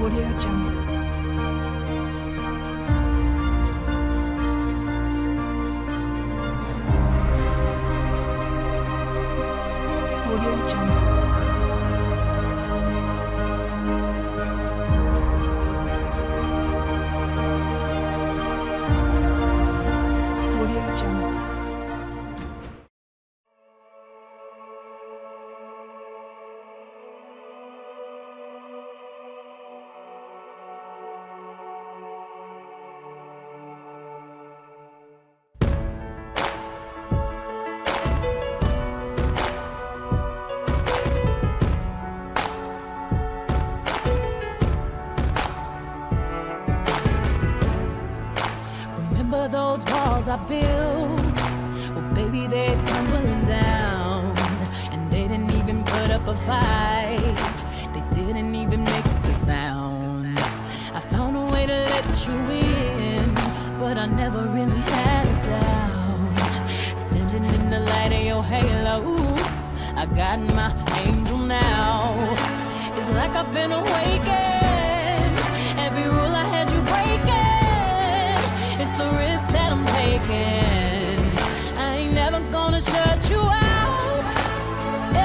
Audio Jungle. Audio Jungle. Audio Jungle. Remember those walls I built? Well, baby, they're tumbling down. And they didn't even put up a fight. They didn't even make a sound. I found a way to let you in, but I never really had a doubt. Standing in the light of your halo, I got my angel now. It's like I've been awakened. Every rule I had you breaking. It's the risk that I'm taking. I ain't never gonna shut you out.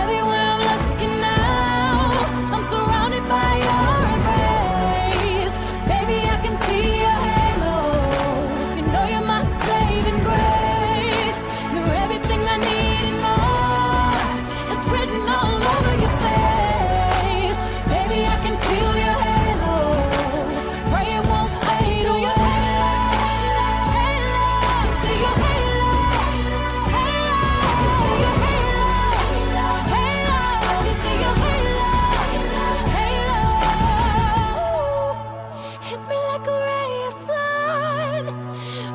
Everywhere I'm looking now, I'm surrounded by your embrace. Baby, I can see your halo. You know you're my saving grace. You're everything I need and more. It's written all over your face. Baby, I can feel your halo. Pray it won't fade. Oh, your halo, halo, see your halo, halo, your halo, halo, see your halo, halo. Hit me like a ray of sun,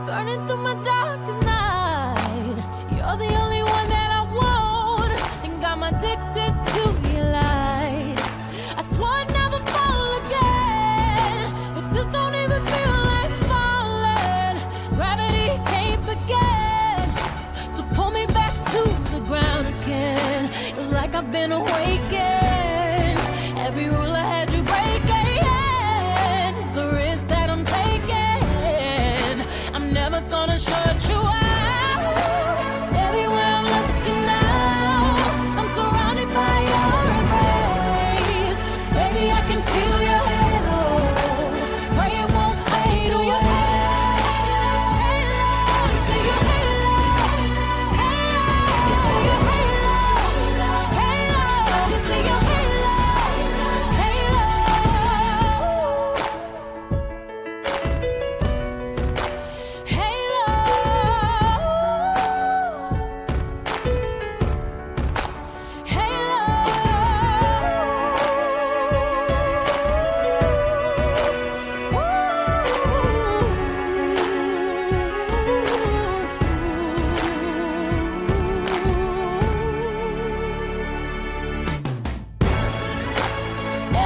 burning through my darkest night. You're the only one that I want, think I'm addicted to your light. I swore I'd never fall again, but this don't even feel like falling. Gravity can't begin to pull me back to the ground again. It's like I've been awakened. Every rule I had you breaking. The risk that I'm taking, I'm never gonna shut you out. Everywhere I'm looking now, I'm surrounded by your embrace. Baby, I can feel your halo. Pray it won't fade. Oh, your halo, halo, see your halo, halo, your halo, halo, see your halo, halo.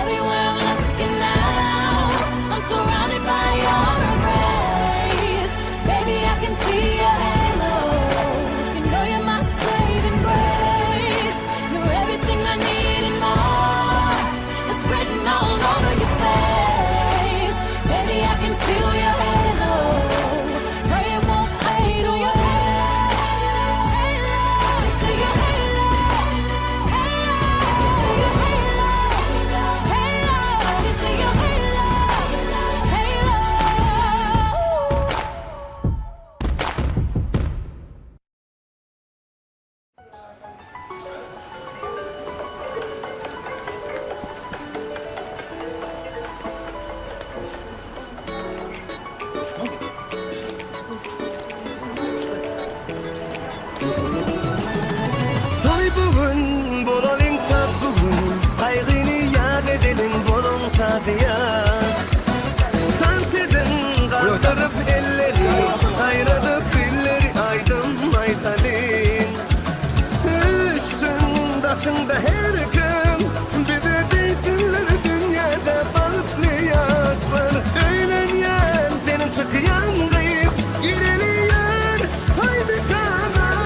Everywhere I'm looking now, I'm surrounded by your embrace. Baby, I can see your halo. You know you're my saving grace. You're everything I need and more. It's written all over your face. Baby, I can feel your halo. Pray it won't fade. Oh, your halo, halo, see your halo, halo, your halo, halo, see your halo, halo. Toy bugün, bolalım sat bugün. Kaygını yad edelim bolon sadıya. Tant edin, kaldırıp elleri, kayradıp dilleri aydın aytalin. Üstündasında her kim, bir de deytinler dünyada balıklı yazlar. Eğlenyen, senin çıkıyan kayıp, gireliyen, toy bir kanar.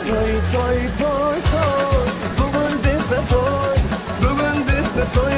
Toy, toy, toy, toy, bugün bizde toy, bugün bizde toy,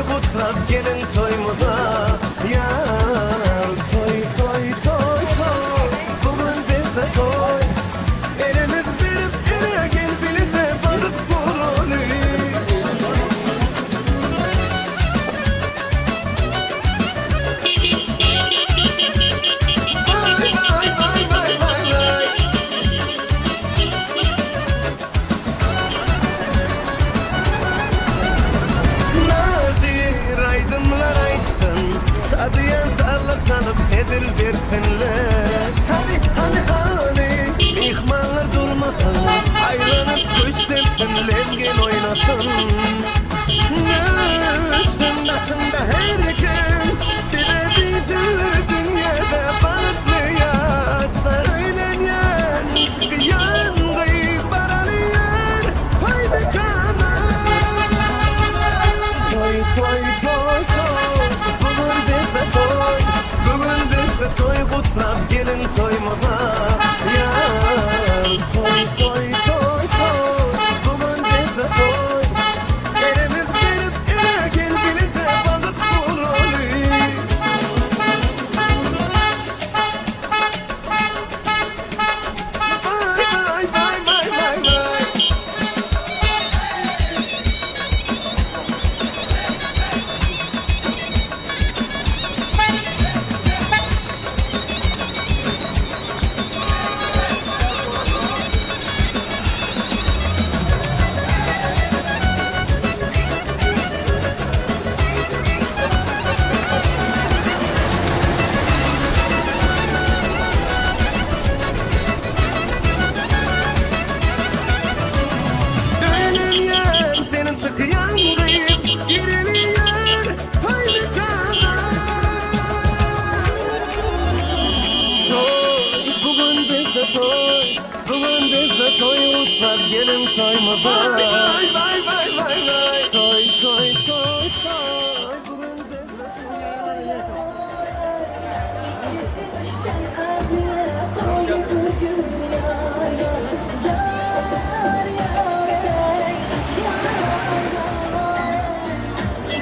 toy utlab gelin toymadan. Vay vay vay vay vay. Toy toy toy toy.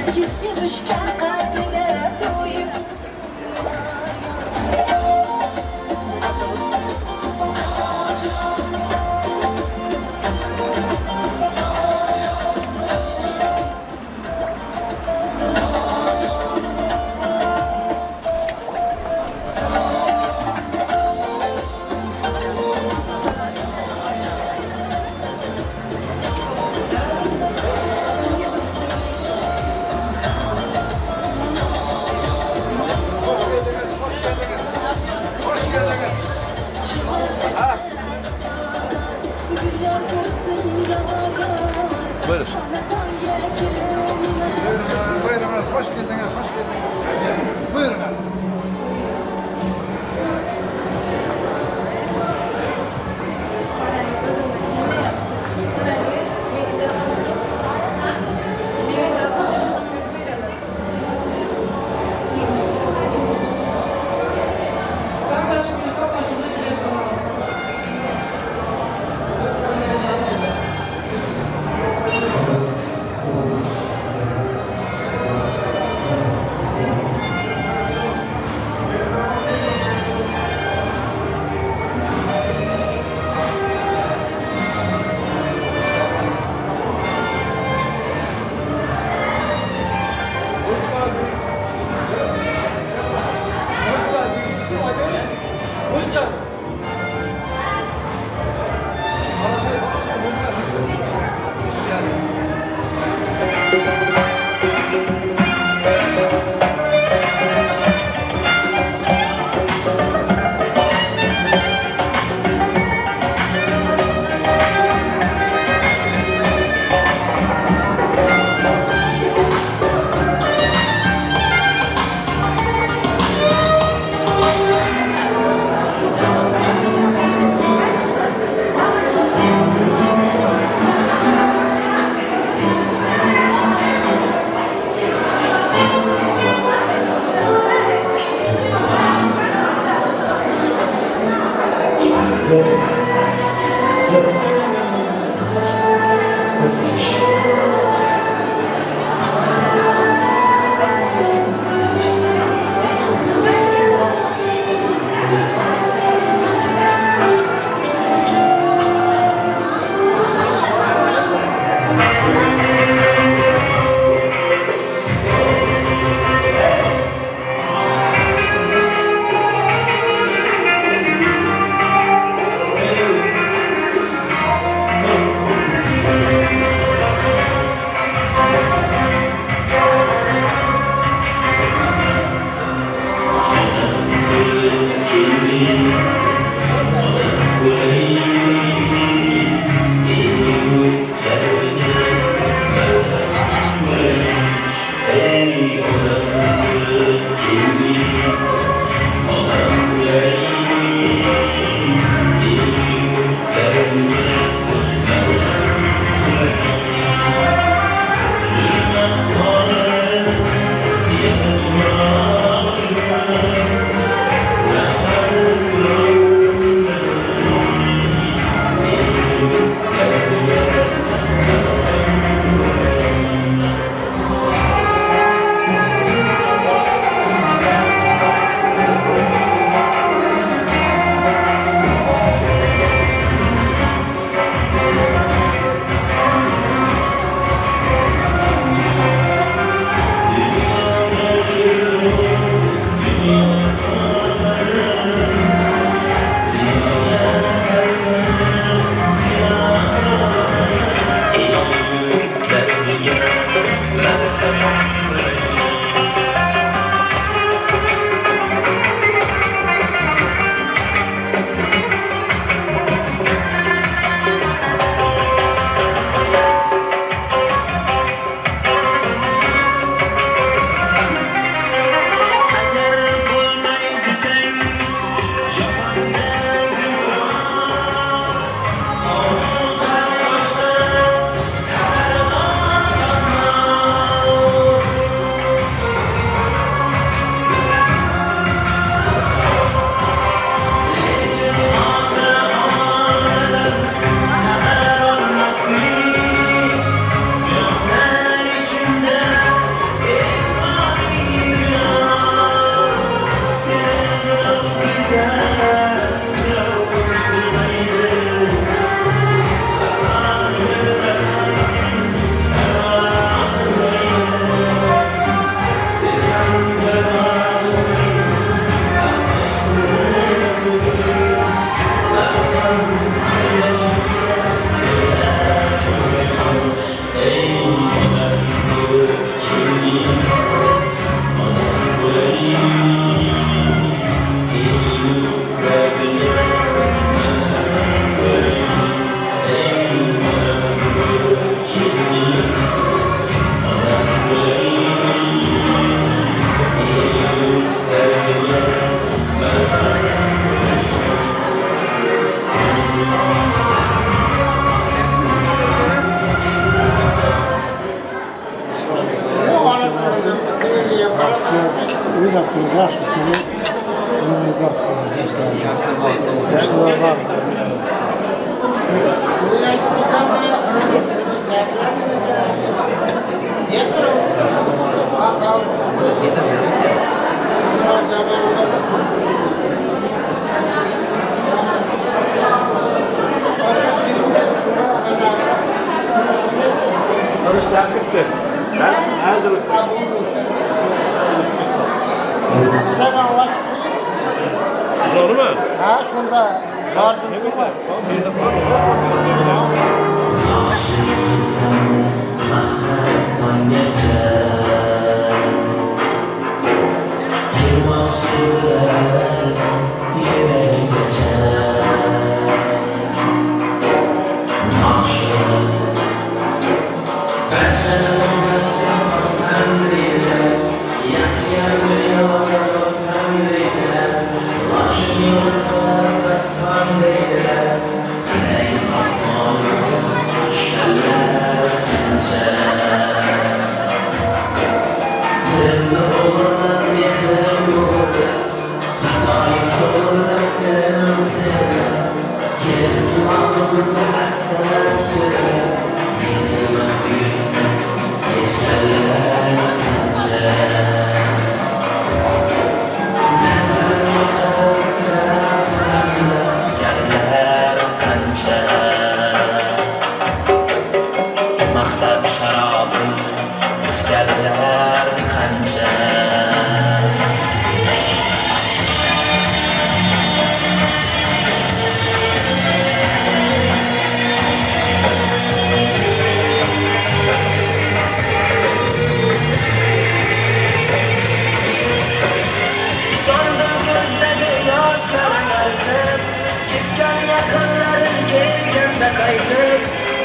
Bugün Sevişken kalbine doyup Buyurun. Buyurun, hoş geldiniz, hoş geldiniz. Buyurun. Karışlar bitti. Ben hazır. Sen Allah Doğru mu? ha şunda vardır.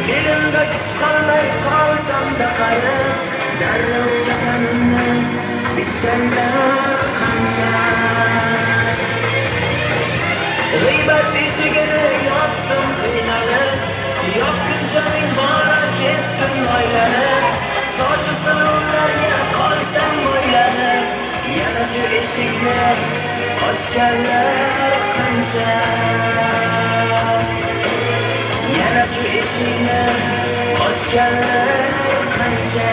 Dilimde çıkanlar kalsam da kayıp Derrim cehennemden İskender kanca Gıybet işigini yaptım kıynele Yakınca mübarek ettim ailene Saçı sınırlarına kalsam boylene Yana şu eşikle aç geller kanca Yana şu eşiğine aç geller kanca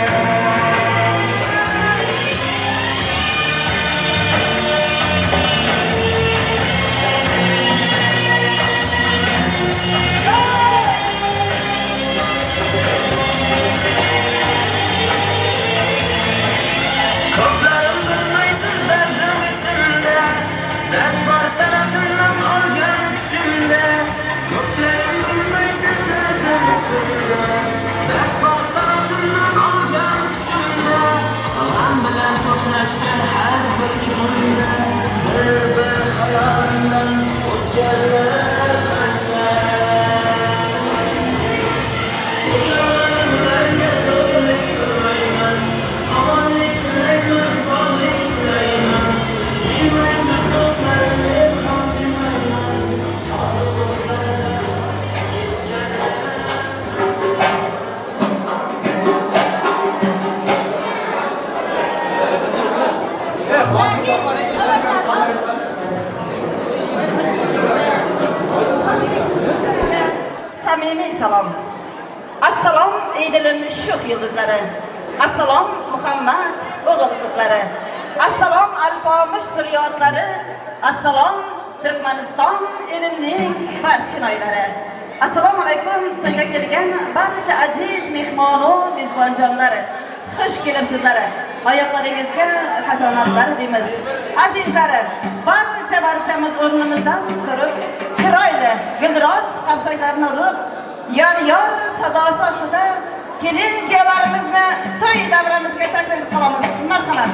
Koklarım bilmeysiz derdim içimde Ben var sanatından olgan içimde Koklarım bilmeysiz derdim içimde Ben var sanatından olgan içimde Alan bilen to'qnashgan har bir kunimda Bir hayolimdan o'tganlar qancha O'shalarga zo'rlik qilmayman Omonlik tilayman, sog'lik tilayman Bilmaysiz do'stlarim deb ham bilmayman Sodiq do'stlarim Samimiy salom. Assalom Eydilin sho'x yulduzlari. Assalom Muhammad o'g'il qizlari. Assalom Alpomish zurriyotlari. Assalom Turkmaniston elining barcha noylari. Assalomu alaykum to'yga kelgan barcha aziz mehmonu mezbonjonlar. Xush kelibsizlar. Oyoqlaringizga hasonatlar deymiz. Azizlarim, barchamiz o'rnimizdan turib, chiroyli guldiroz qarsaklarni urib, yor sadosi ostida kelin-kuyovlarimizni to'y davramizga taklif qilamiz. Marhamat.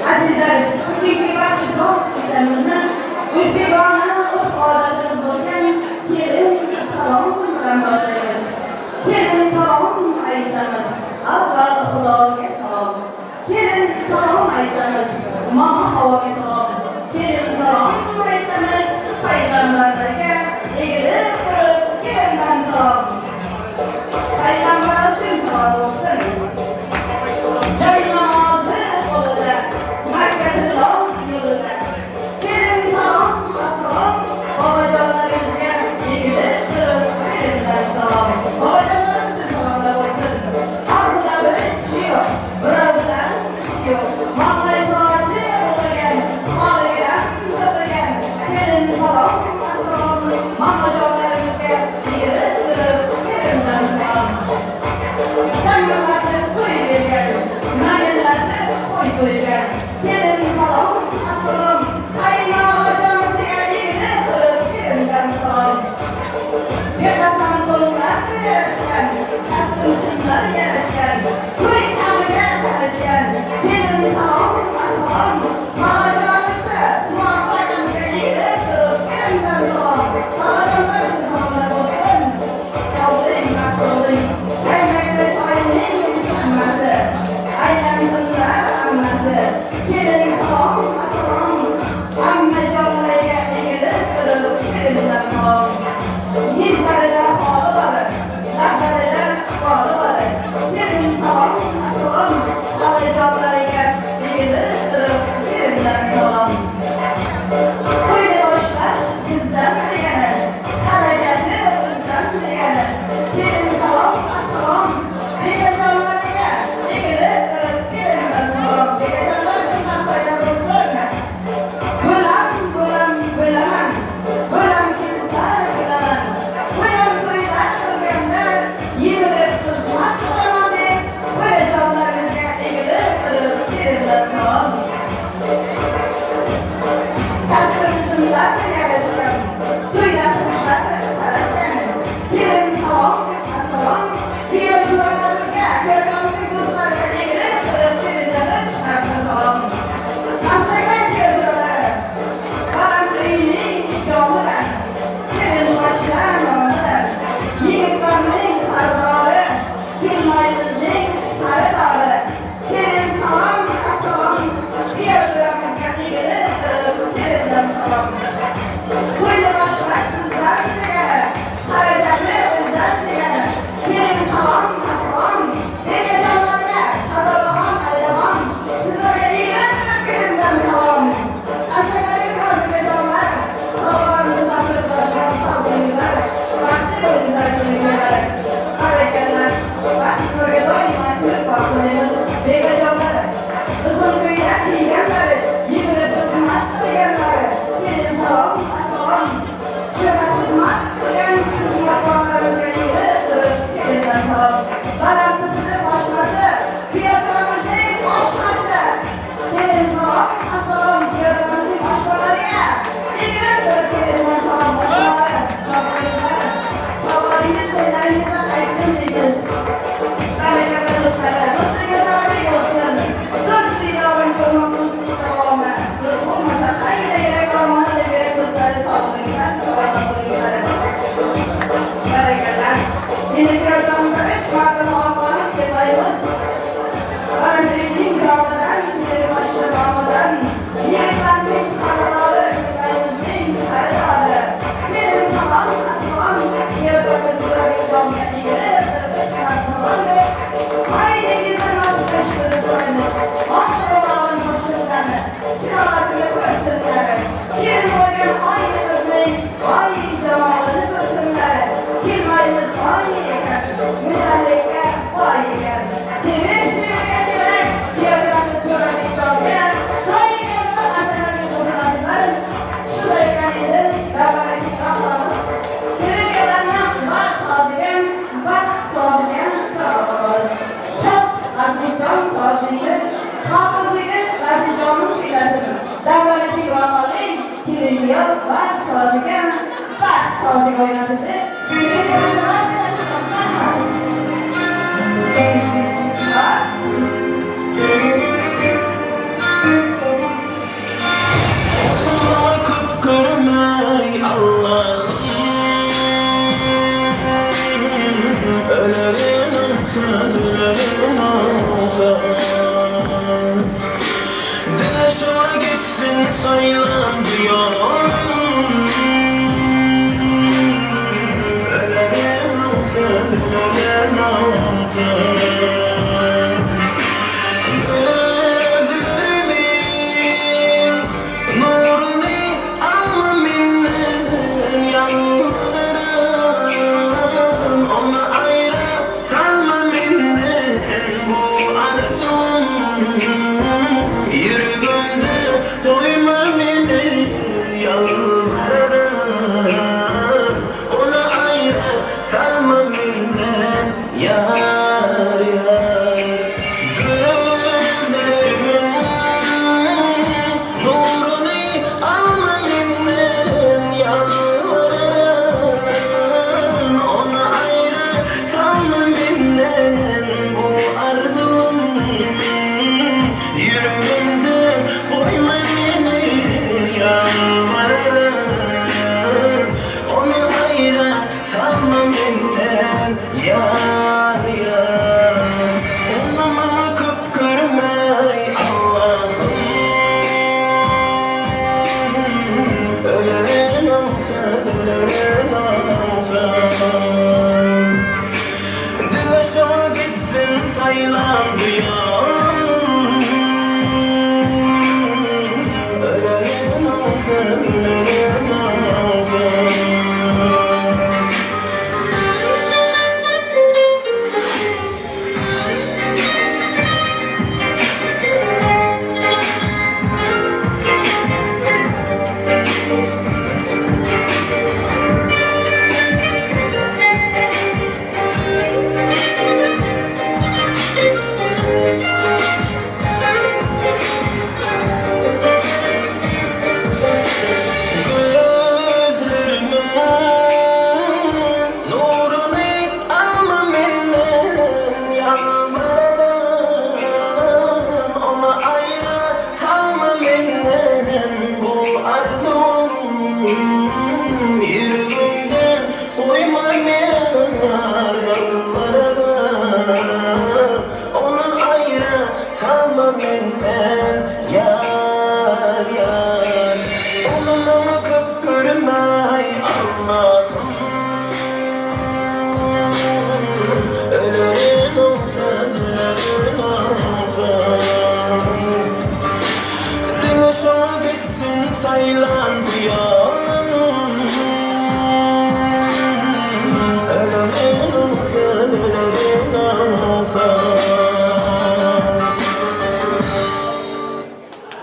Azizlar, bugungi bahs-nizom ishlamizda O'zbekona urf-odatimiz bo'lgan kelin salom bilan boshlaymiz. Kelin salom aytamiz. Avval Xudoga salom. Kelin salom aytamiz. Momo havoga salom. Kelin salom aytamiz. Payg'ambarlarga egilib turib kelindan salom. Payg'ambar uchun salom bo'lsin. Joy namozi qo'lida, Makkatul yo'lida. Kelin salom, assalom, bobojonlarimizga egilib turib kelindan salom.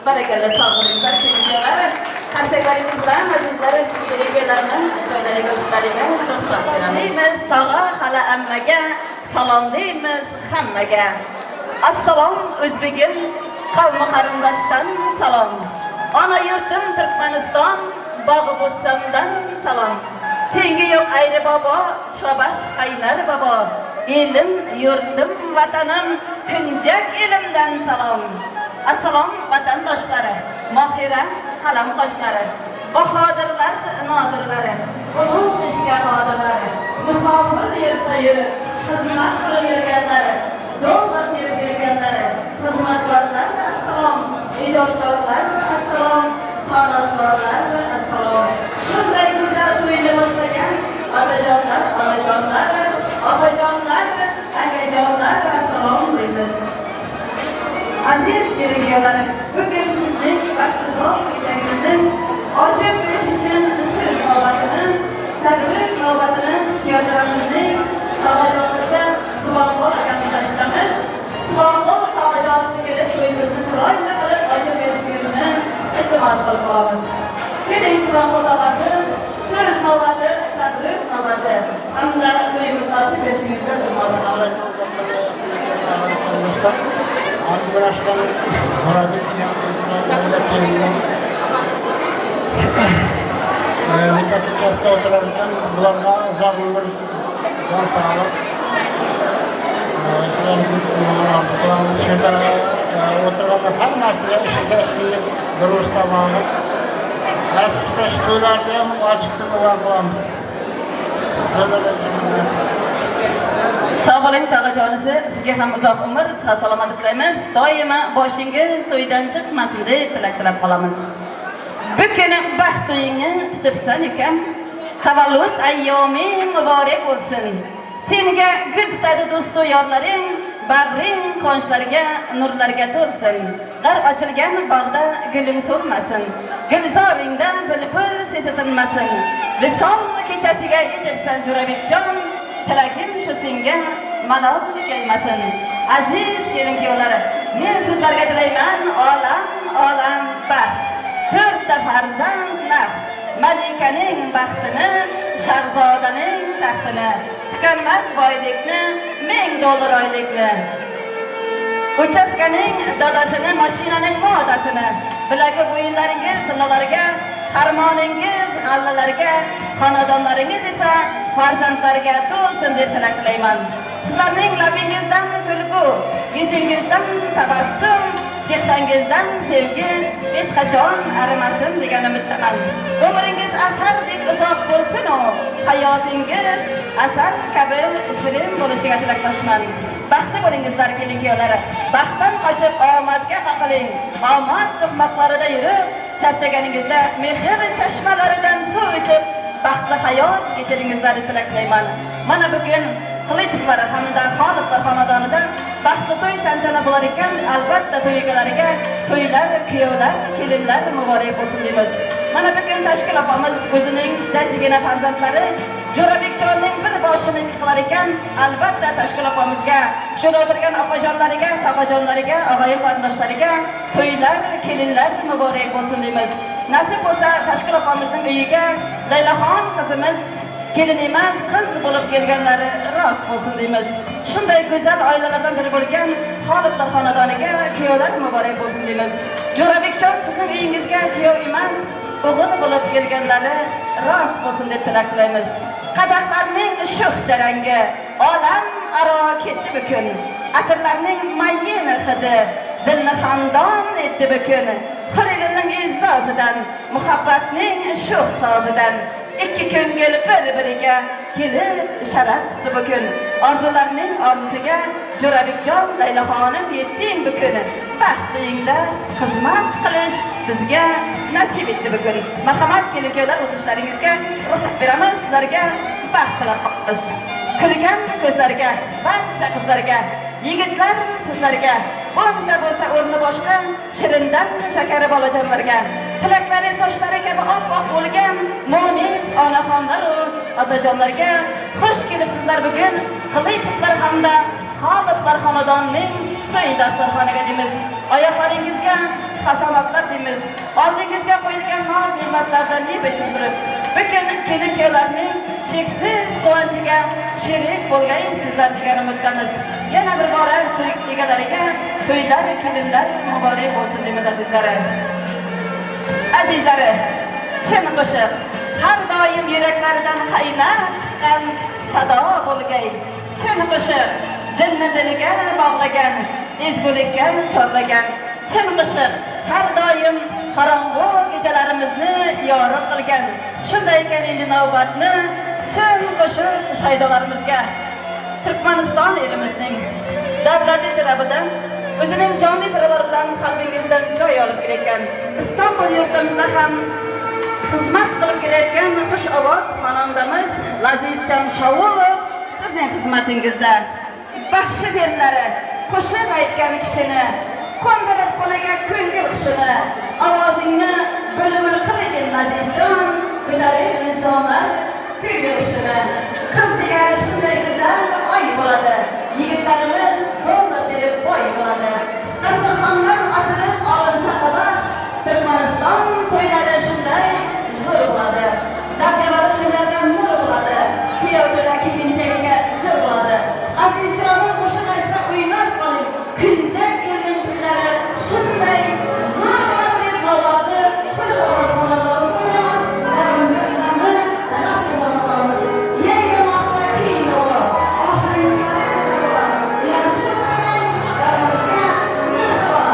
Barakalla sağ olun. Barakalarınız bilan azizlarim, kelinglarman joylariga o'tishlariga ruxsat beramiz. Tog'a xala ammaga salom deymiz hammaga. Assalom O'zbegim, qavmi qarindoshdan salom. Ona yurtim Turkmaniston, bog'i bo'stondan salom. Tengi yo'q ayri bobo, shobash qaynar bobo. Elim, yurtim, vatanim, kunjak elimdan salom. Assalom vatandoshlari, mohira qalam qoshlari, bahodirlar, nodirlari, ulug' ishga qodirlari, musofir yerda yurib, xizmat qilib yurganlari, dollar terib yurganlari, xizmatkorlar, assalom, ijodkorlar, assalom, san'atkorlar, assalom. Shunday go'zal to'yni boshlagan otajonlar, onajonlar, opajonlar, akajonlar, assalom deymiz. Aziz kelinglar, bugun sizning vaqtingiz ekanligini ochib berish uchun siz navbatini, tabrik navbatini piyodalamizning tog'ajonimizga Subhanalloh akamizdan ishtamiz. Subhanalloh tog'ajonimizga kelib to'yimizni chiroyli qilib ochib berishingizni iltimos qilib qolamiz. Keling Subhanalloh tog'asi, siz navbati, tabrik navbati hamda to'yimizni ochib berishingizni iltimos qilamiz. Arkadaşlar, Murat'ın yanında teyzeler. Dikkatli keste otururken biz bularına uzak olur. Can sağlık. Şurada oturanlar her mesele işi kestiği duruş tamamı. Nasipse şu toylarda hem açıklık olan kulağımız. Sağ olun tog'ajonisi, sizga ham uzoq umr, sihat salomatlik tilaymiz. Doimo boshingiz to'ydan chiqmasin deb tilak tilab qolamiz. Bu kuni baxt to'yingni tutibsan ekan, tavallud ayyoming muborak bo'lsin. Senga gul tutadi do'st yorlaring, bag'ring qonchlarga, nurlarga to'lsin. G'ar ochilgan bog'da gulim so'lmasin, gulzoringda bulbul sezitilmasin. Visol kechasiga yetibsan Jo'rabekjon, tilagim shu senga malol kelmasin. Aziz kelin-kuyovlar, men sizlarga tilayman olam baxt. 4 ta farzand naf, malikaning baxtini, shahzodaning taxtini, tukanmas boylikni, 1000 dollar oylikni. Uchastkaning dadasini, mashinaning modasini, bilagi bo'yinlaringiz sillalariga, harmoningiz g'allalarga, xonadonlaringiz esa farzandlarga to'lsin deb tilak tilayman. Sizlarning labingizdan kulgu, yuzingizdan tabassum, chehrangizdan sevgi hech qachon arimasin degan umiddaman. Umringiz asardek uzoq bo'lsin, hayotingiz asal kabi shirin bo'lishiga tilakdoshman. Baxtli bo'lingizlar kelin-kuyovlar. Baxtdan qochib omadga qoqiling. Omad suhbatlarida yurib, charchaganingizda mehr chashmalaridan suv ichib baxtli hayot kechiringizlarni tilaklayman. Mana bugun Qilichlar hamda Xoliqlar xonadonida baxtli to'y tantana bo'lar ekan, albatta to'y egalariga to'ylar, kuyovlar, kelinlar muborak bo'lsin deymiz. Mana bugun tashkil opamiz o'zining jajjigina farzandlari Jo'rabekjonning bir boshini qilar ekan, albatta tashkil opamizga, shuna o'tirgan opajonlariga, tog'ajonlariga, og'ayin qarindoshlariga to'ylar, kelinlar muborak bo'lsin deymiz. Nasib bo'lsa tashkil opamizning uyiga Laylaxon qizimiz kelin emas, qiz bo'lib kelganlari rost bo'lsin deymiz. Shunday go'zal oilalardan biri bo'lgan Xoliqlar xonadoniga kuyovlar muborak bo'lsin deymiz. Jo'rabekjon sizning uyingizga kuyov emas, o'g'il bo'lib kelganlari rost bo'lsin deb tilak tilaymiz. Qadahlarning sho'x jarangi olam aro ketdi bugun. Atirlarning mayin hidi dilni xandon etdi bugun. Xirilimning izzozidan, muhabbatning sho'x sozidan ikki ko'ngil bir-biriga kelib sharaf tutdi bugun. Orzularning orzusiga Jo'rabekjon Laylaxonim yetding bugun. Baxtingda xizmat qilish bizga nasib etdi bugun. Marhamat kelin-kuyovlar, o'tishlaringizga ruxsat beramiz. Sizlarga baxt tilab qolamiz. Kulgan ko'zlarga, barcha qizlarga, yigitlar sizlarga, o'ngda bo'lsa o'rni boshqa, shirindan shakari bolajonlarga, tilaklari sochlari kabi oppoq bo'lgan mo'nis onaxonlar va otajonlarga xush kelibsizlar bugun Qilichlar hamda Xoliqlar xonadonining to'y dasturxoniga deymiz. Oyoqlaringizga hasomatlar deymiz. Oldingizga qo'yilgan non-ne'matlardan yeb ichib turib, Bütün kelin-kuylarning cheksiz quvonchiga sherik bo'lgan sizlar degan umiddamiz. Yana bir bora to'y egalariga to'ylar, kelinlar muborak bo'lsin deymiz azizlari. Azizlari, chin qo'shiq har doim yuraklaridan qaynab chiqqan sado bo'lgay. Chin qo'shiq dilni diliga bog'lagan, ezgulikka chorlagan. Chin qo'shiq har doim qorong'u kechalarimizni yorug' qilgan. Shunday ekan endi navbatni chin qo'shiq shaydolarimizga Turkmaniston elimizning davlatiy tarafidan o'zining jonli tilori bilan qalbingizdan joy olib kelayotgan Istanbul yurtimizda ham xizmat qilib kelayotgan xush ovoz xonandamiz Lazizjon Shovulov sizning xizmatingizda. Baxshi derlari qo'shiq aytgan kishini, qo'ndirib qo'liga ko'ngil qushini, ovozingni bo'lib qiling Lazizjon, günarik insonlar ko'ngil qushini. Qiz degan shunday go'zal oy bo'ladi, yigitlarimiz dollar berib boy bo'ladi. Dasturxonlar ochilib olinsa qadar Turkmaniston to'ylari shunday zo'r bo'ladi. Daqiqalardan nur bo'ladi, kuyovlar kiyinchakka jir bo'ladi. Azizjonim qo'shiq aytsa o'ynab qoling, kunjak yilning kunlari shunday zo'r bo'ladi deb navbatni xush ovoz xonadonlar qo'yamiz. Larimizga sizlarni nasib qilamiz. Yangi vaqtda kiyinib ol. Oxirgi yaxshi bo'lmay, larimizga merhaba.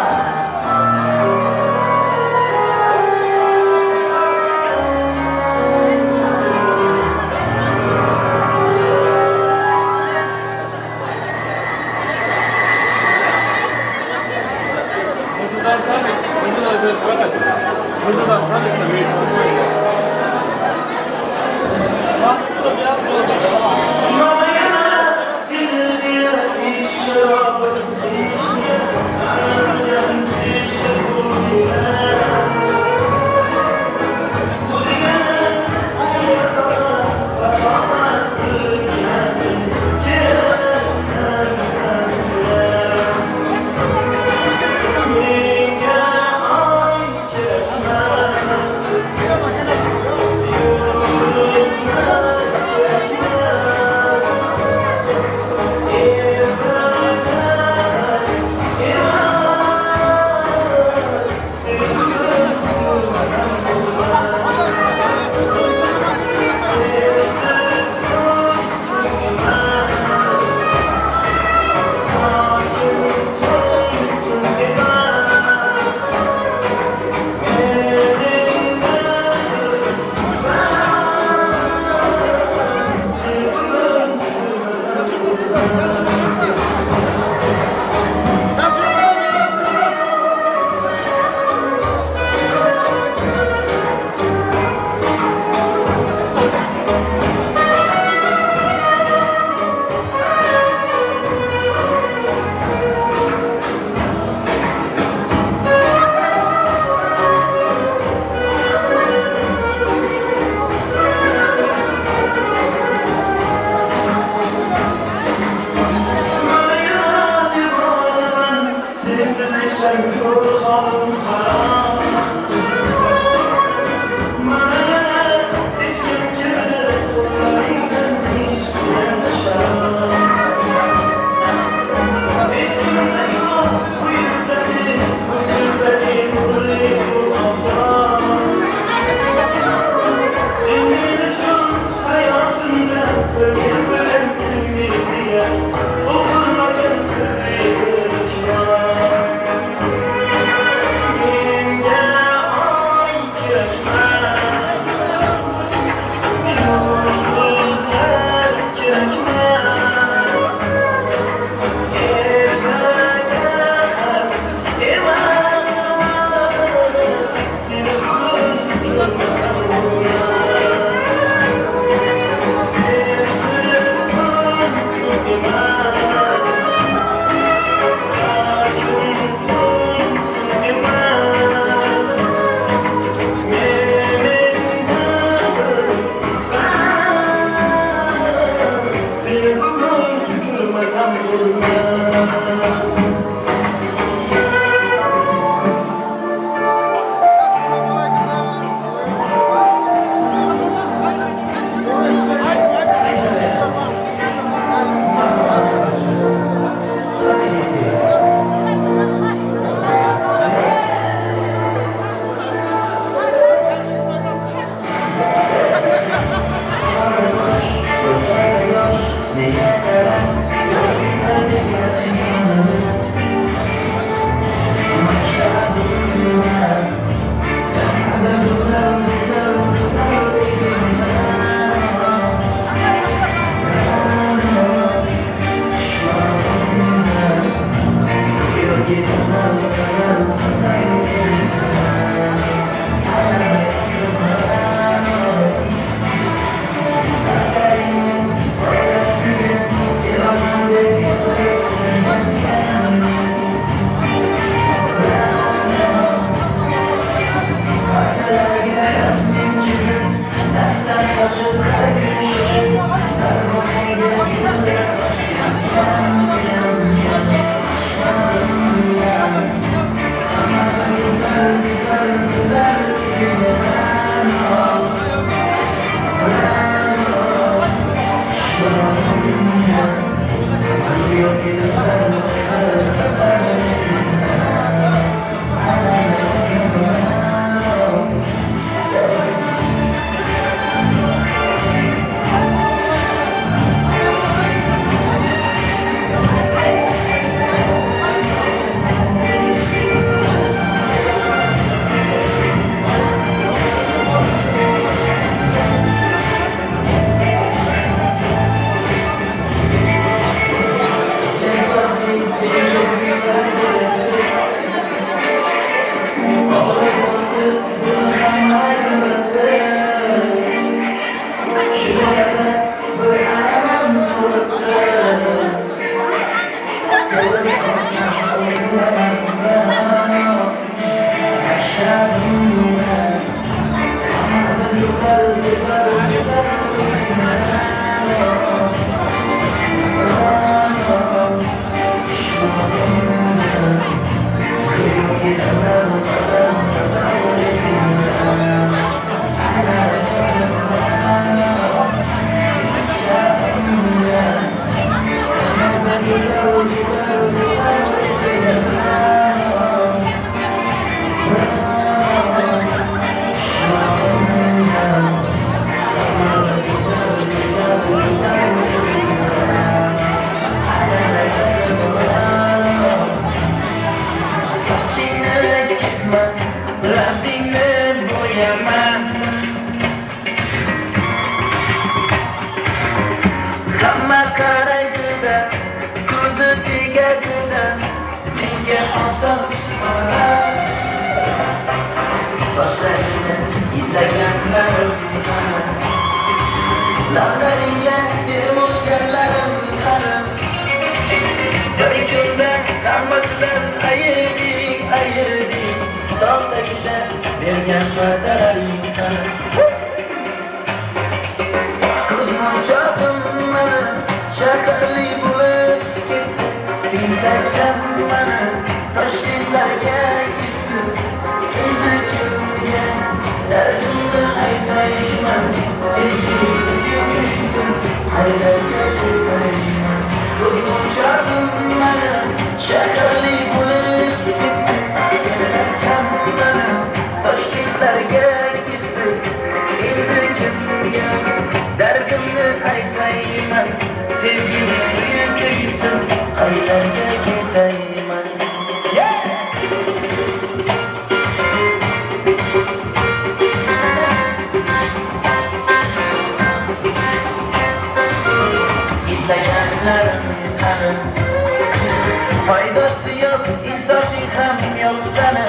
Faydası yok, insafı hem yok sana.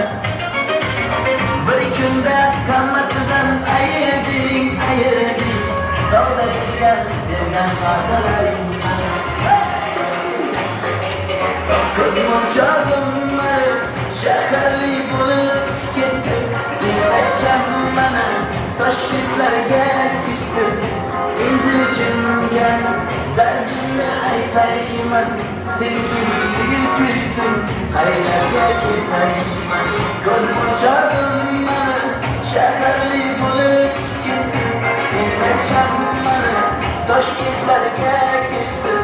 Bir günde kalmasından ayırdın. Dağda güzel vergen kardeşlerim. Kızımın çağımı şekerli bulup gittim. Dilekçem bana Toşkentlerge gittim. İldircimge derdimle aytayman. Sevgili gülsün kaynaga gitayman. Kızımın çağımı şekerli bulup gittim. Dilekçem bana Toşkentlerge gittim.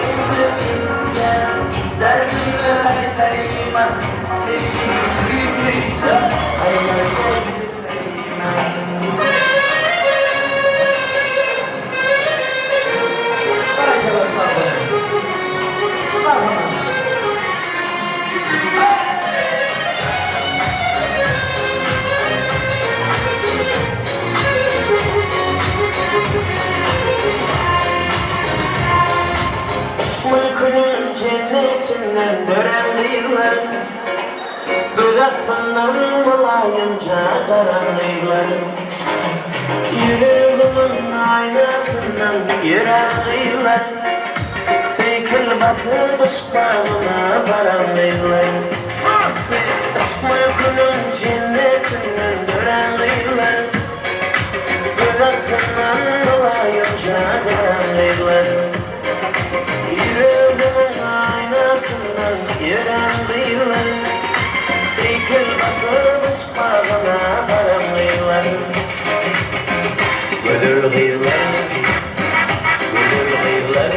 İldircimge derdimle aytayman. Sevgili gülsün kaynaga gitayman. Uykunun cennetinden dönen yıllar, gıdasından bulayınca daran yıllar. Yüreğimin aynasından yüren yıllar, fikir basıp ışbağına baran yıllar. Uykunun cennetinden dönen yıllar, gıdasından bulayınca daran yıllar. Yüreğimin aynasından yüren yıllar, fikir basıp ışbağına baran yıllar. Güldür yıllar, güldür yıllar.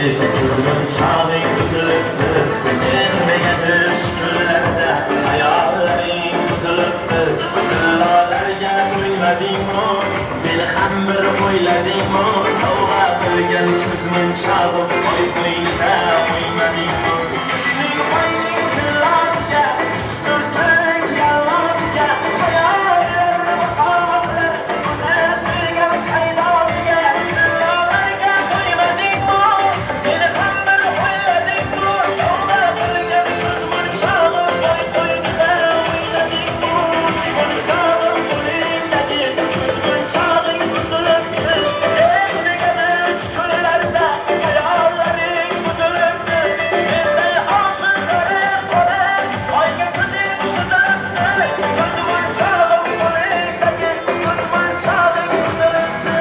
Kızımın çağın kızılıktı Elime düşkünlerde Hayallerim kızılıktı Kıllalarga ko'ymadingmi Beni xambir o'yladingmi Sovg'a qilgan kuzmin chog'im Oy qo'ynida qo'ymadingmi Shuning qo'yning killariga Usturtik yalmosiga Hayollarim xotir O'zi suygan shaydosiga Kıllalarga qo'ymadingmi Beni xambir o'yladingmi Sovg'a qilgan kuzmin chog'im Oy qo'ynida o'yladingmi Qo'yning chog'im qo'lingdagi kuzmin chog'ing buzilibdi Elmega kunlarda hayollaring buzilibdi Menday oshiqlari qolib oyga ko'zing buzilibdi Kuzmin chog'im qo'lingdagi kuzmin chog'ing buzilibdi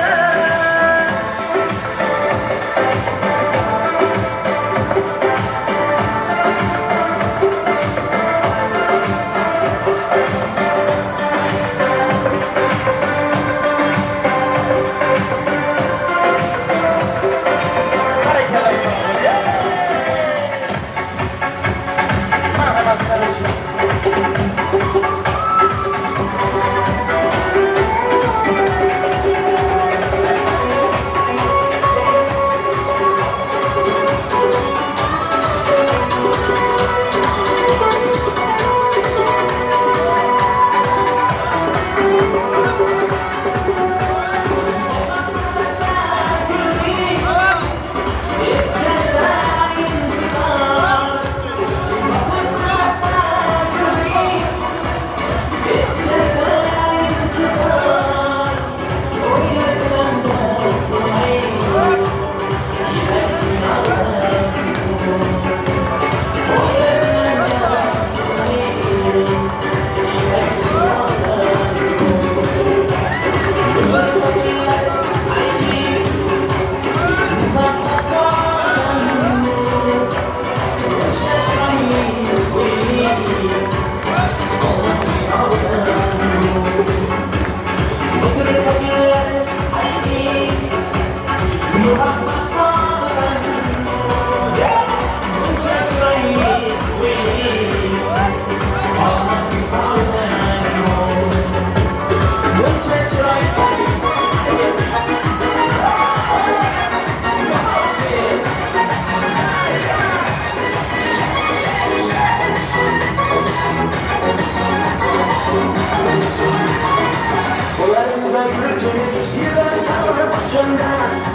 Kollarında gürültülü yılan tavır başında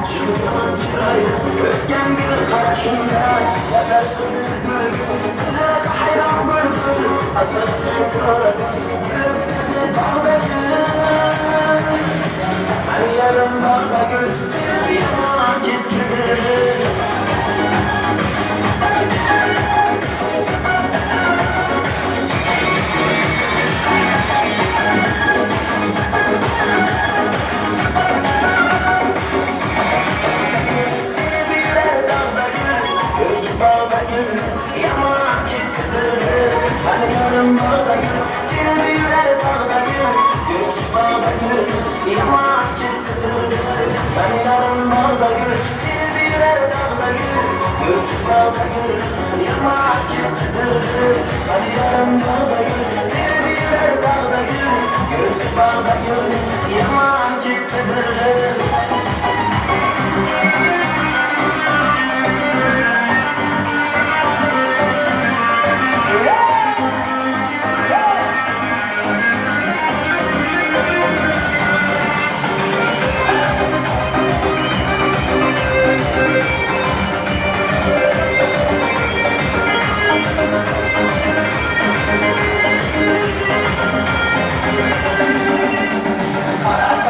Çıkılan çırayla öfken gibi karşında Yatar kızın gül Sırası hayran bülbül Aslanın sırası Gülüp dedi bağda gül Her yarım bağda gül Bir yana gitti gül Para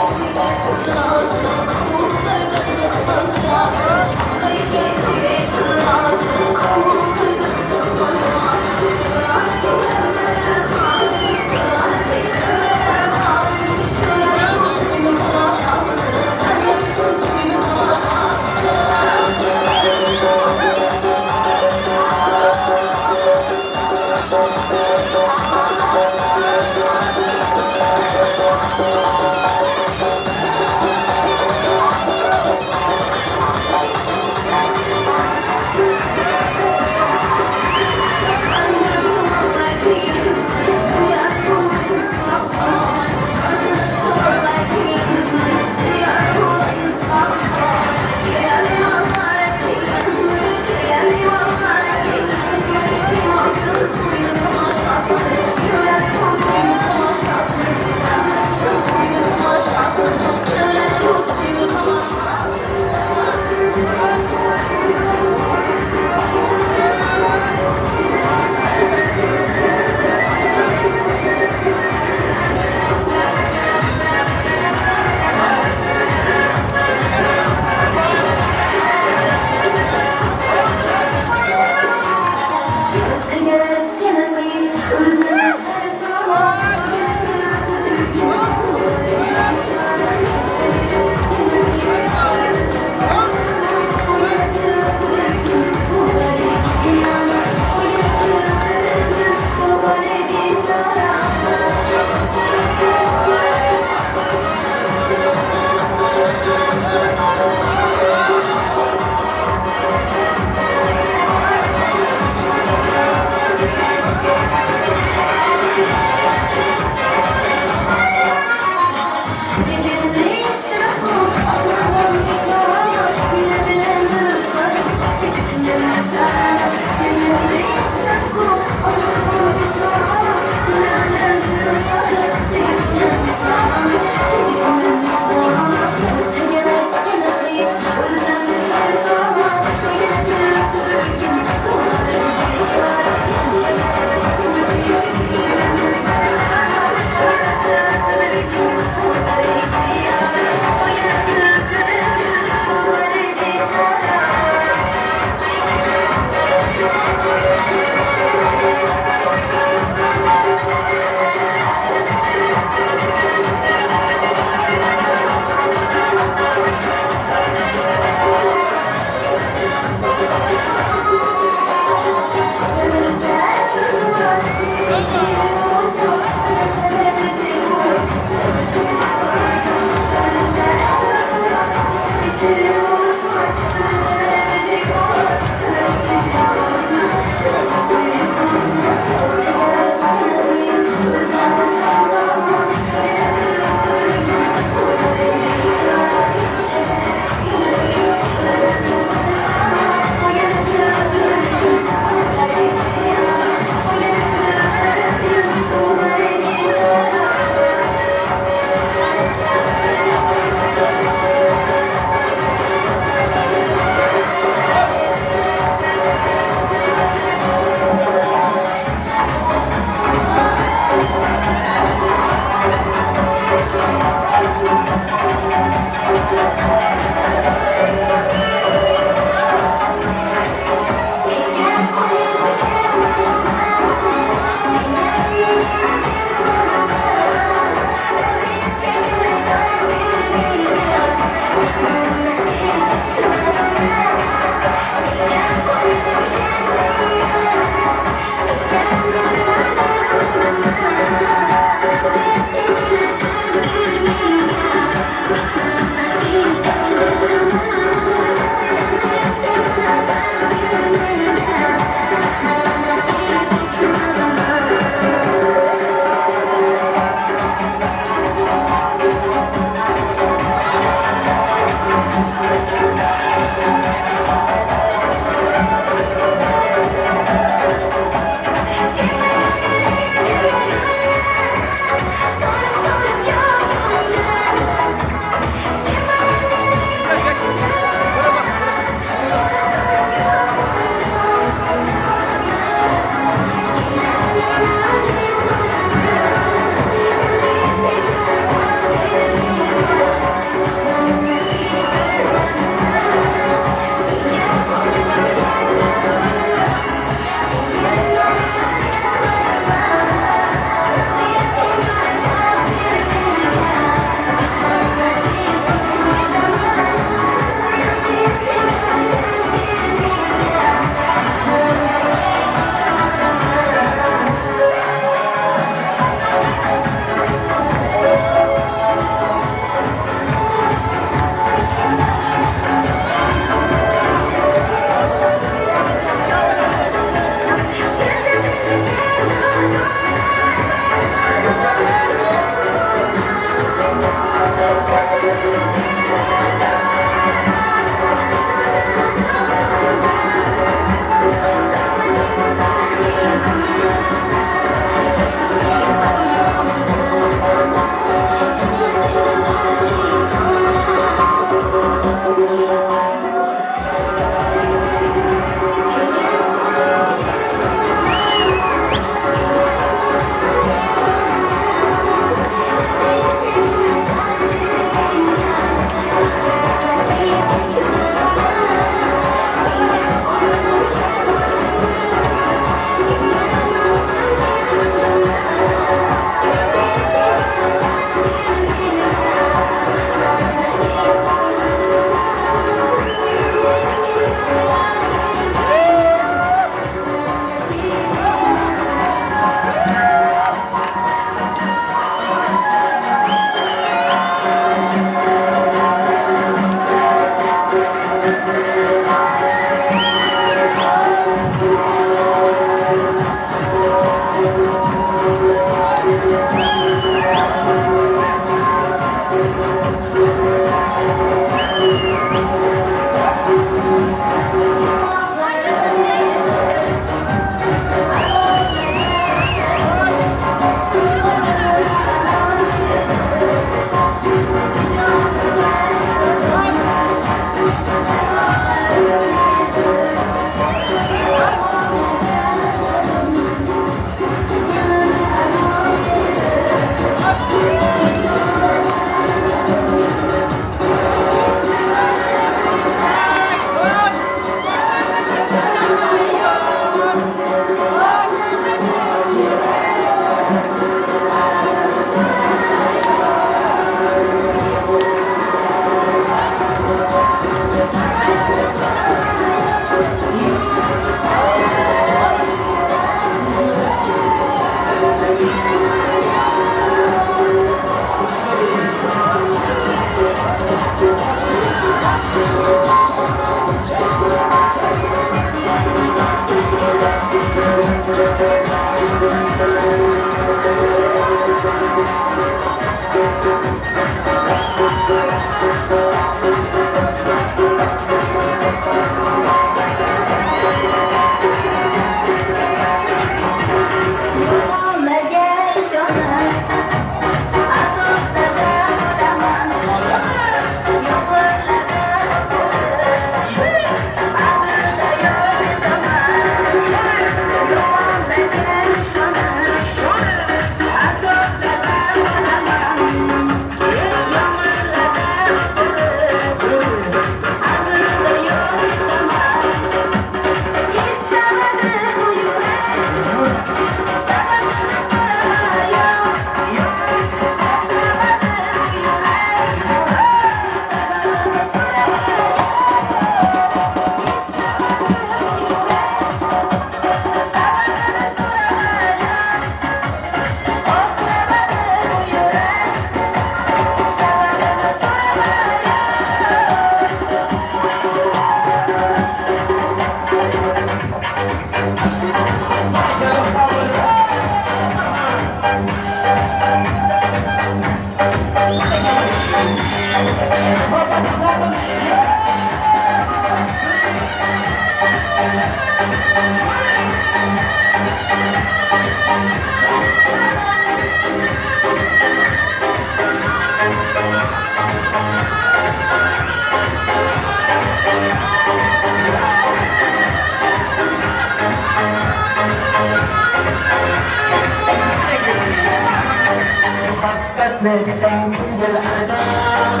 محبتنا تسعين كل الأعداء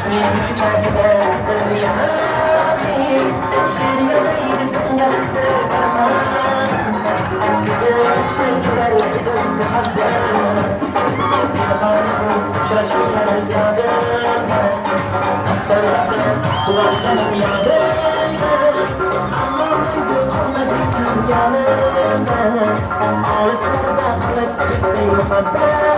مين تحاسبها زي عافي شيري زي سنة تربها سيدك شكرا لقدم محبة شاشوها الزيادة أختار السنة توصل ميادة عمر محمد يانا على السنة خلت محبة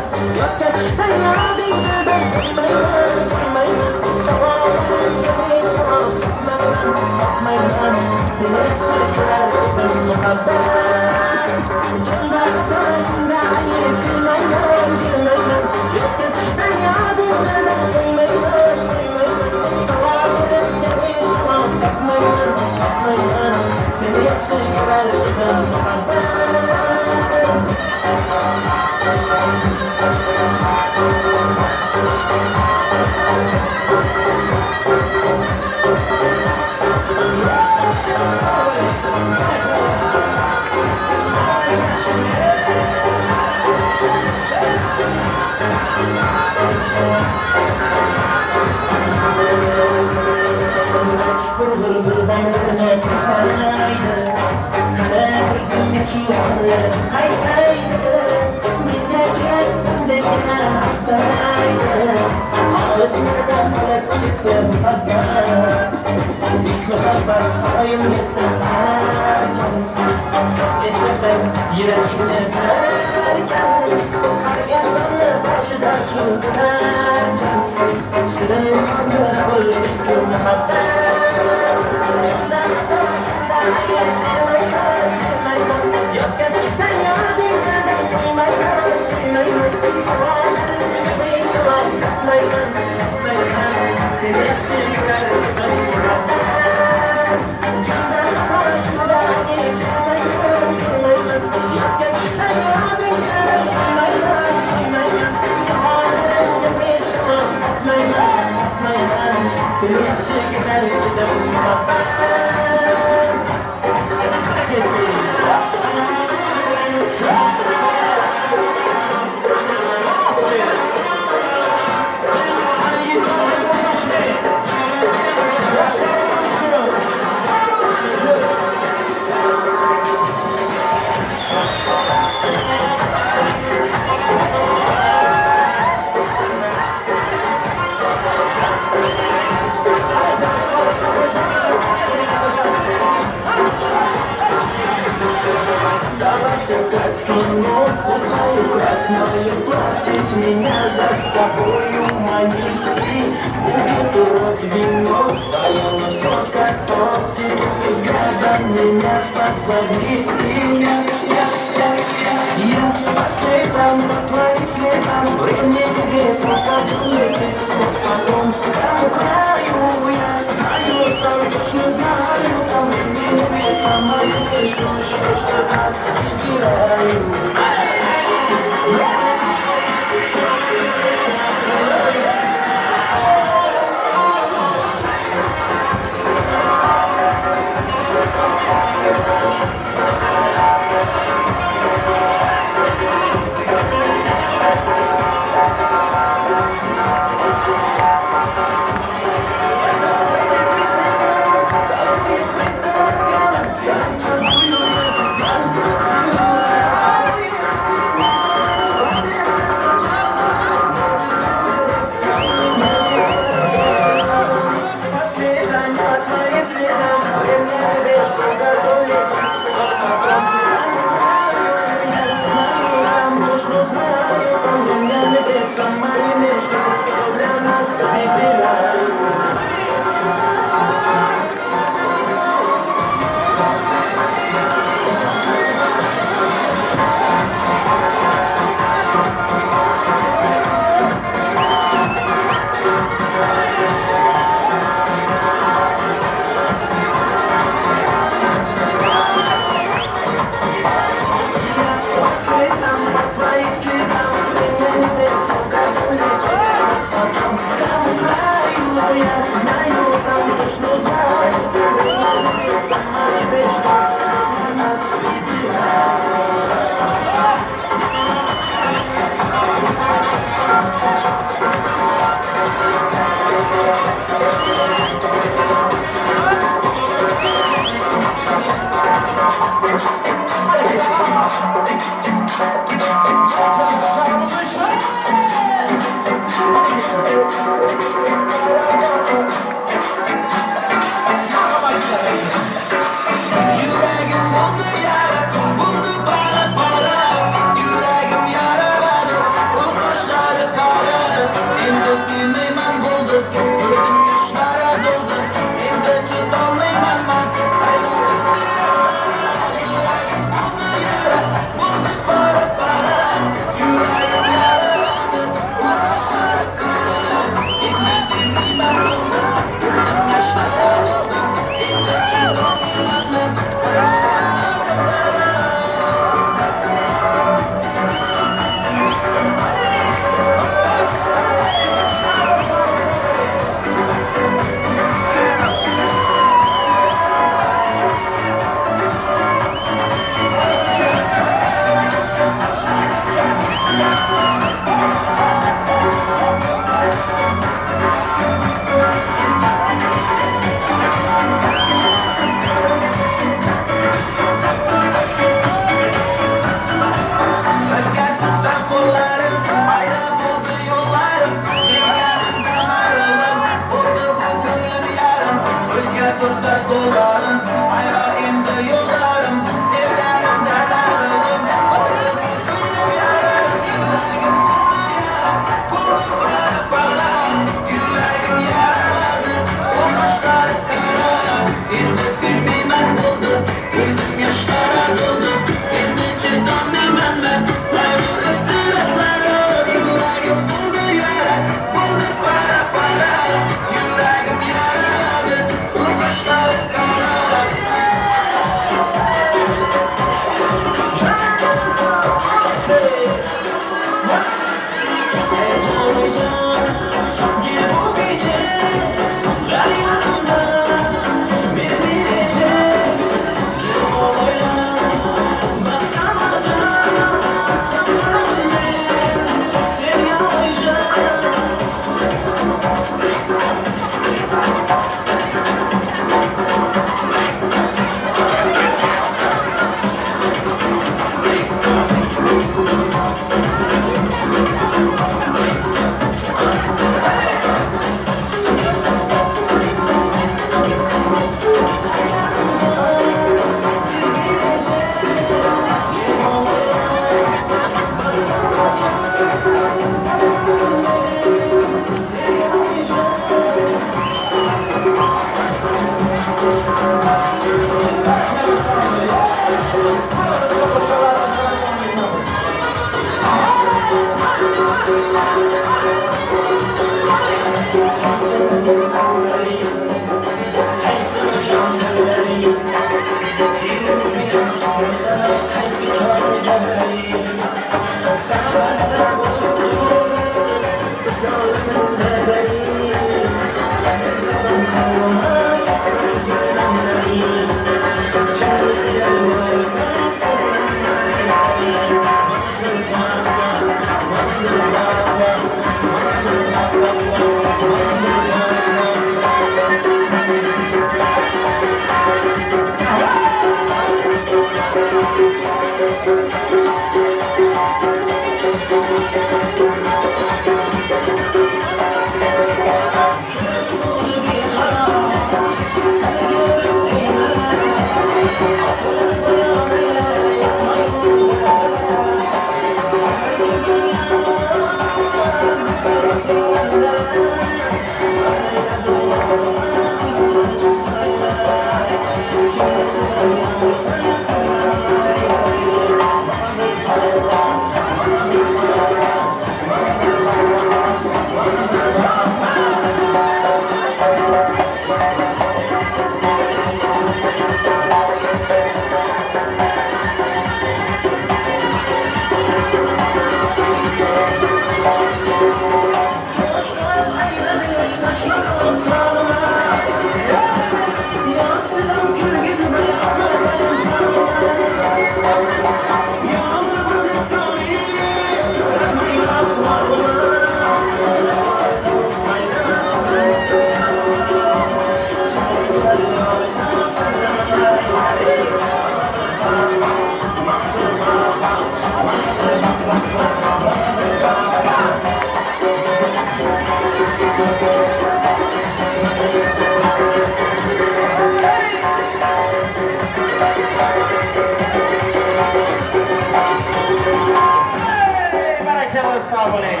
sağ olayım.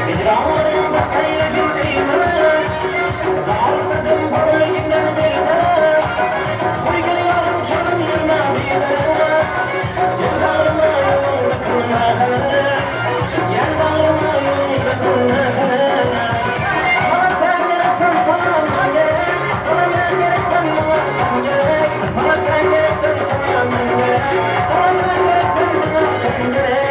İcralarım da seyredin değme. Zağırsadım bana ginden birine. Koy geliyorum canım yürüme birine. Yıllarıma yolunda kılma. Yıllarıma yolunda kılma. Bana sen gereksen sana ben gerek. Sana ben gerek ben bana sen gerek. Bana sen gereksen sana ben gerek. Sana ben gerek ben bana sen gerek.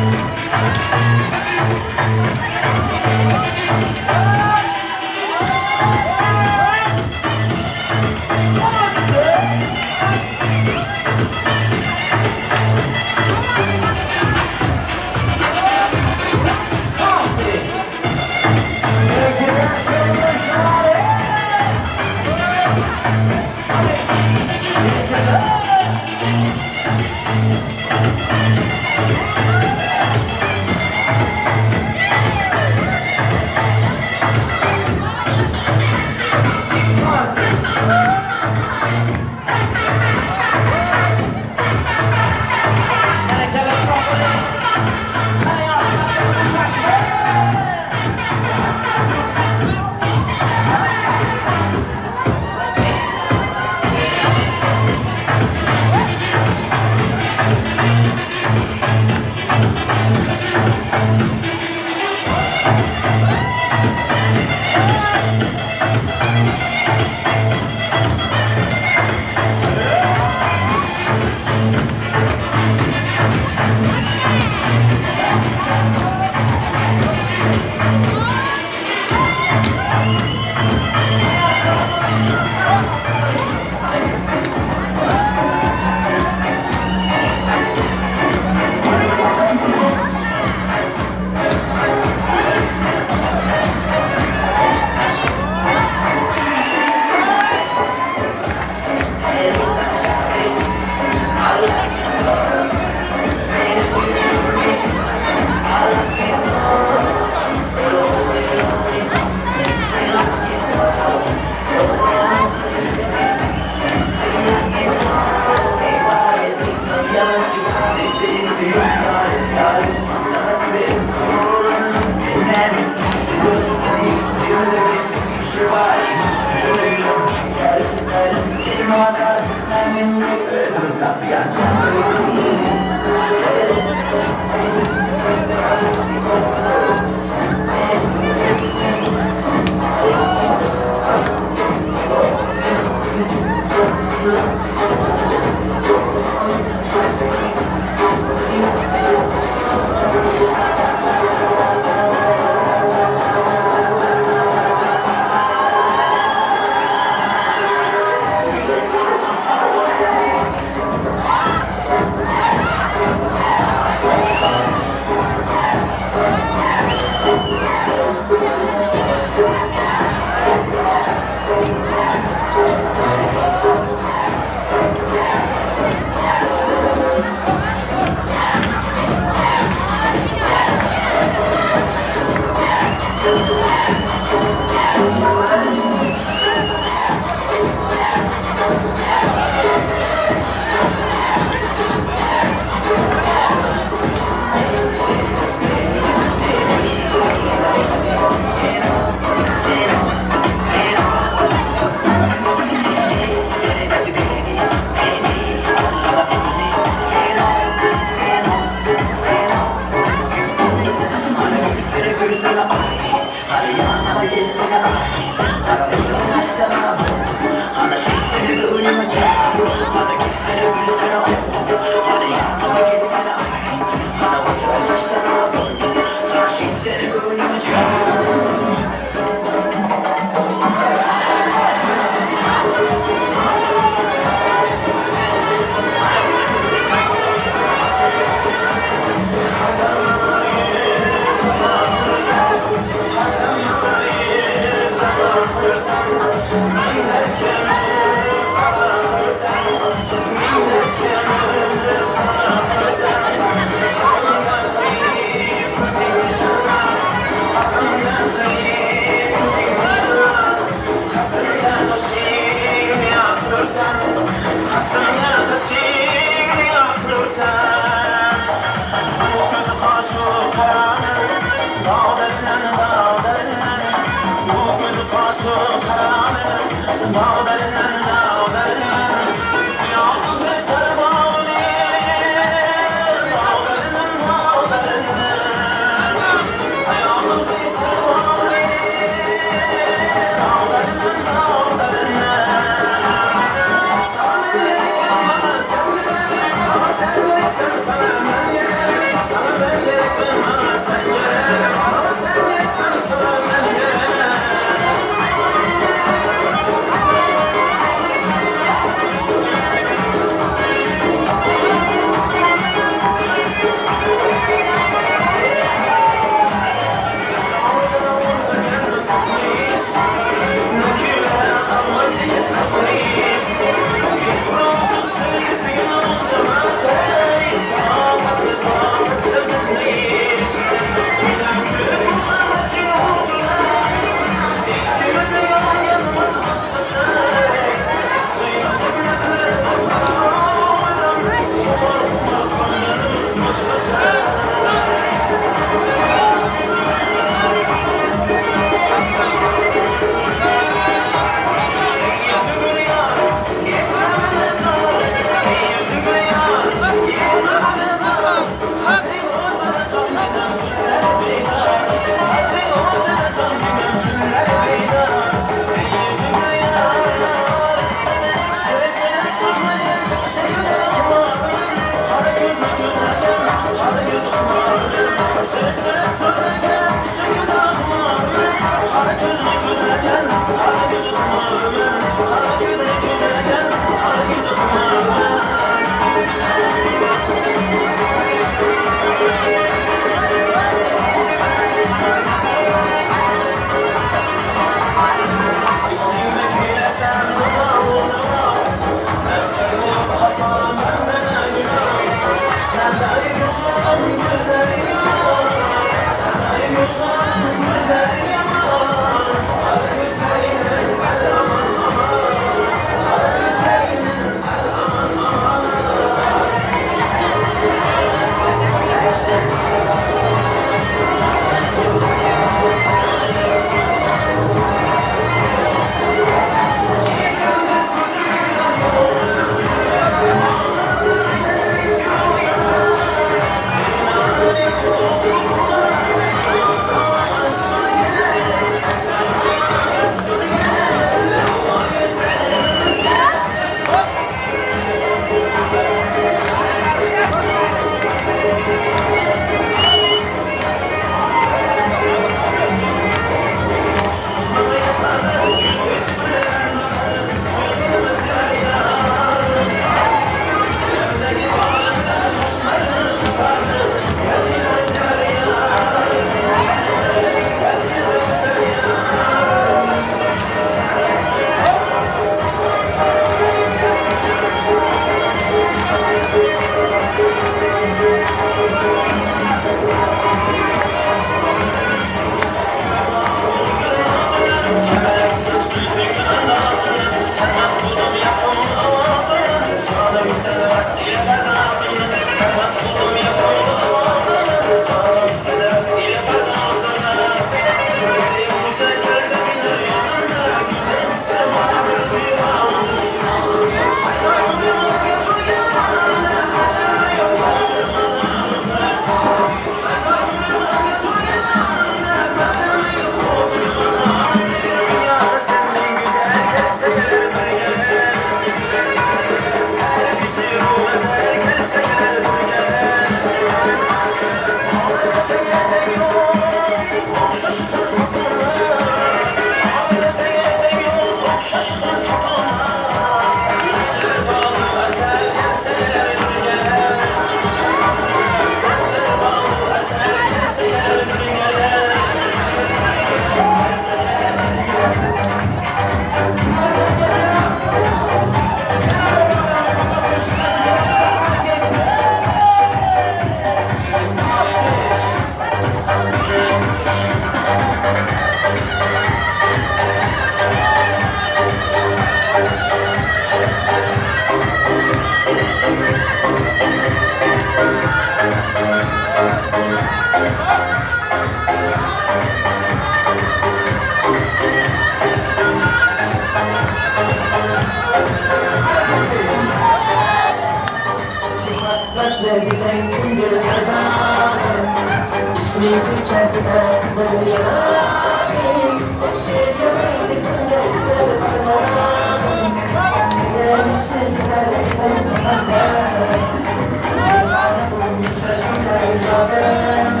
Thank you.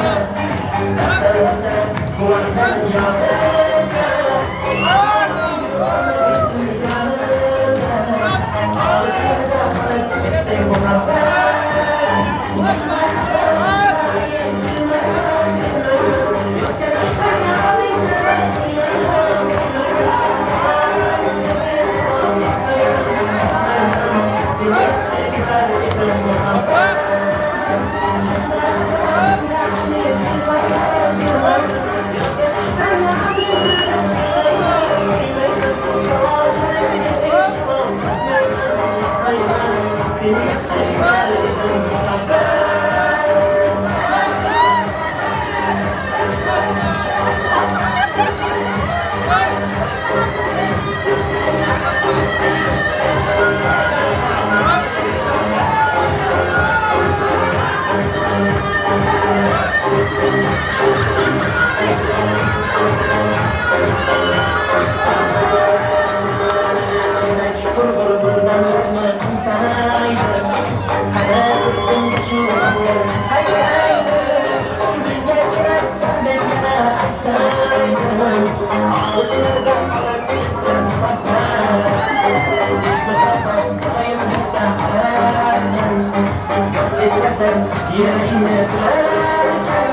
Yüreğime tülerken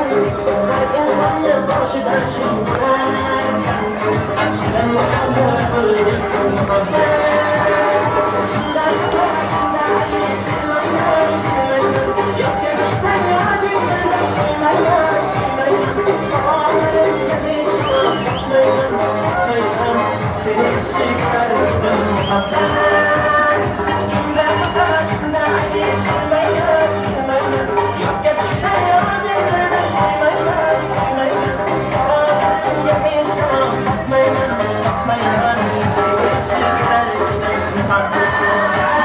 insanlı başıdan şimdilerken Açlım kaldı öldürdüm haber İçimden içimden yok demişsen ya dünyada kıymayın Sabahların demişim bakmayın Seni çıkardım haber İçimden içimden kıymayın yok demişsen ya dünyada kıymayın Sabahların demişim bakmayın Seni çıkardım haber Sen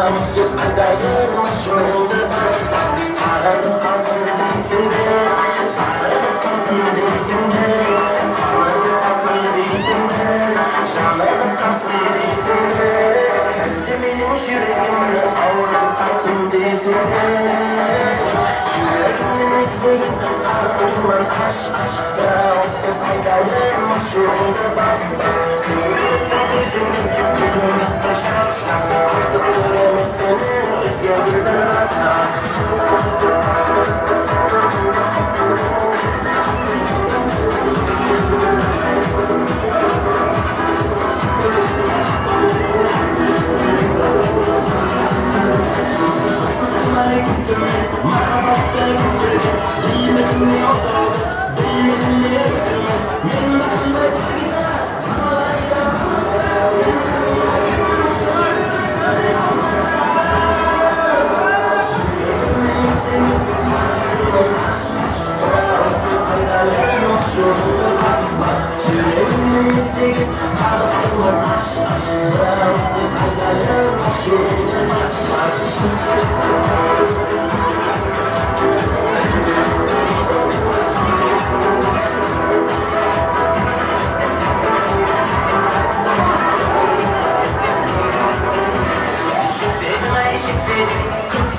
namussuz adayır Maşrolda bas bas Sarılıp kalsın değilsin de Sarılıp kalsın değilsin de Sarılıp kalsın değilsin de Sarılıp kalsın değilsin de Benim yüreğimle avrup kalsın değilsin de Yüreğimden eksiğim Ardımdan aş aş Yaransız adayır Maşrolda bas bas Kırılsa gözümün Gözümün taşar şas Artık göremek seni Özge birden rast rast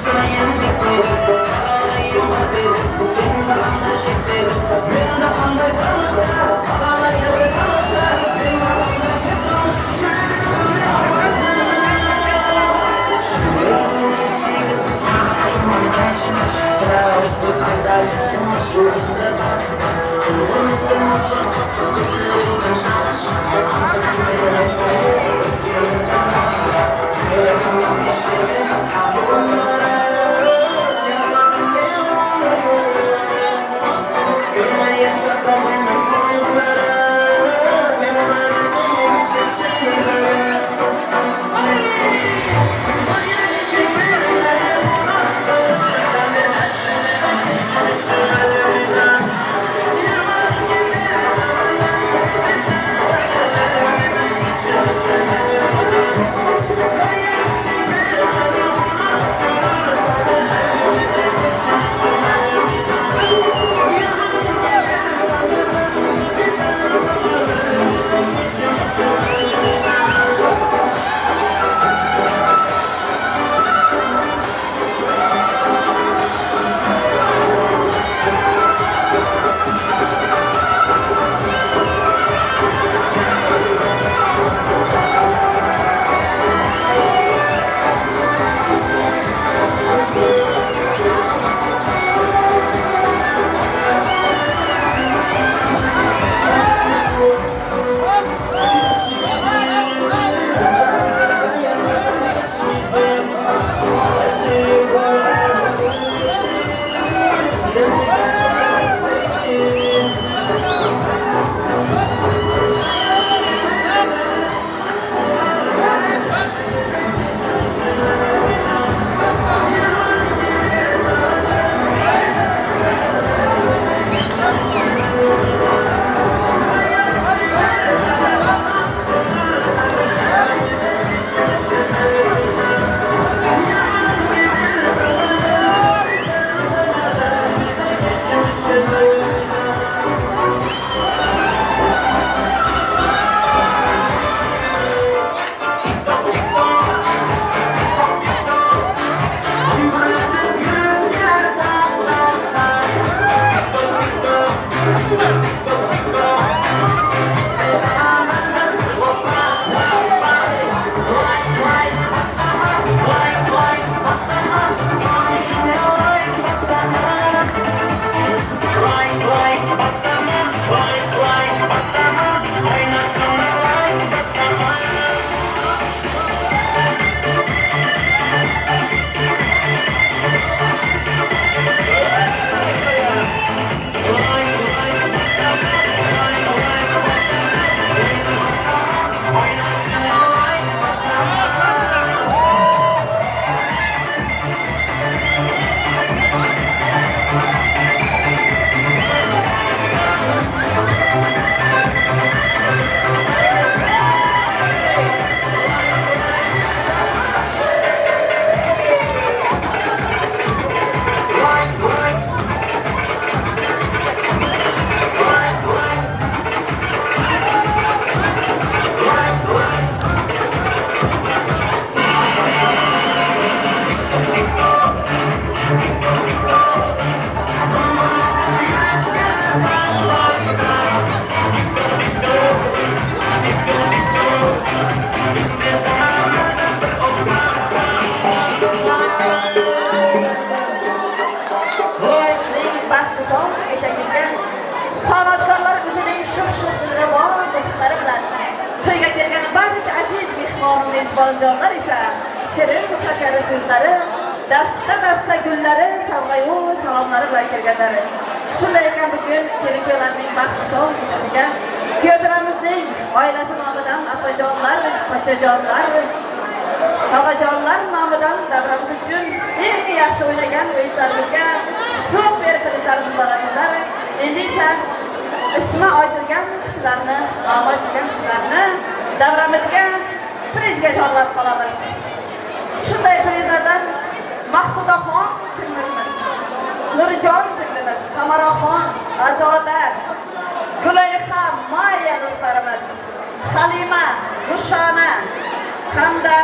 Sana yenecek dedim Ağlayayım da dedim Senin de anlaşık dedim Benim de anlayamadım Ağlayayım da Benim de anlayamadım Şüreğimin eşiğim Ağlayayım baş baş Travsız adayım Şurada bas bas Kırmızım uçak Gözlerimden şans şans Artık güvenem seni Özgürümden bas bas Şüreğimin eşiğim Bunlara Just mezbonjonlar esa shirin shakari so'zlari, dasta gullari, sovg'a-yu salomlari bilan kelganlar. Shunday ekan bugun kelin-kuyovlarning baxtli kechasiga kuyovlarimizning oilasi nomidan opajonlar, pochajonlar, tog'ajonlar nomidan davramiz uchun eng yaxshi o'ynagan o'yinlarimizga super prizlarimiz berasizlar. Endi esa ismi aytilgan kishilarni, omad qilgan kishilarni davramizga prizga chorlab qolamiz. Shunday prizlardan Maqsudaxon singlimiz, Nurjon singlimiz, Qamaraxon, Azoda, Gulayxa, Maya do'stlarimiz, Halima, Rushona hamda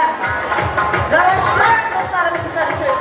Zarafshon do'stlarimiz sizlar uchun.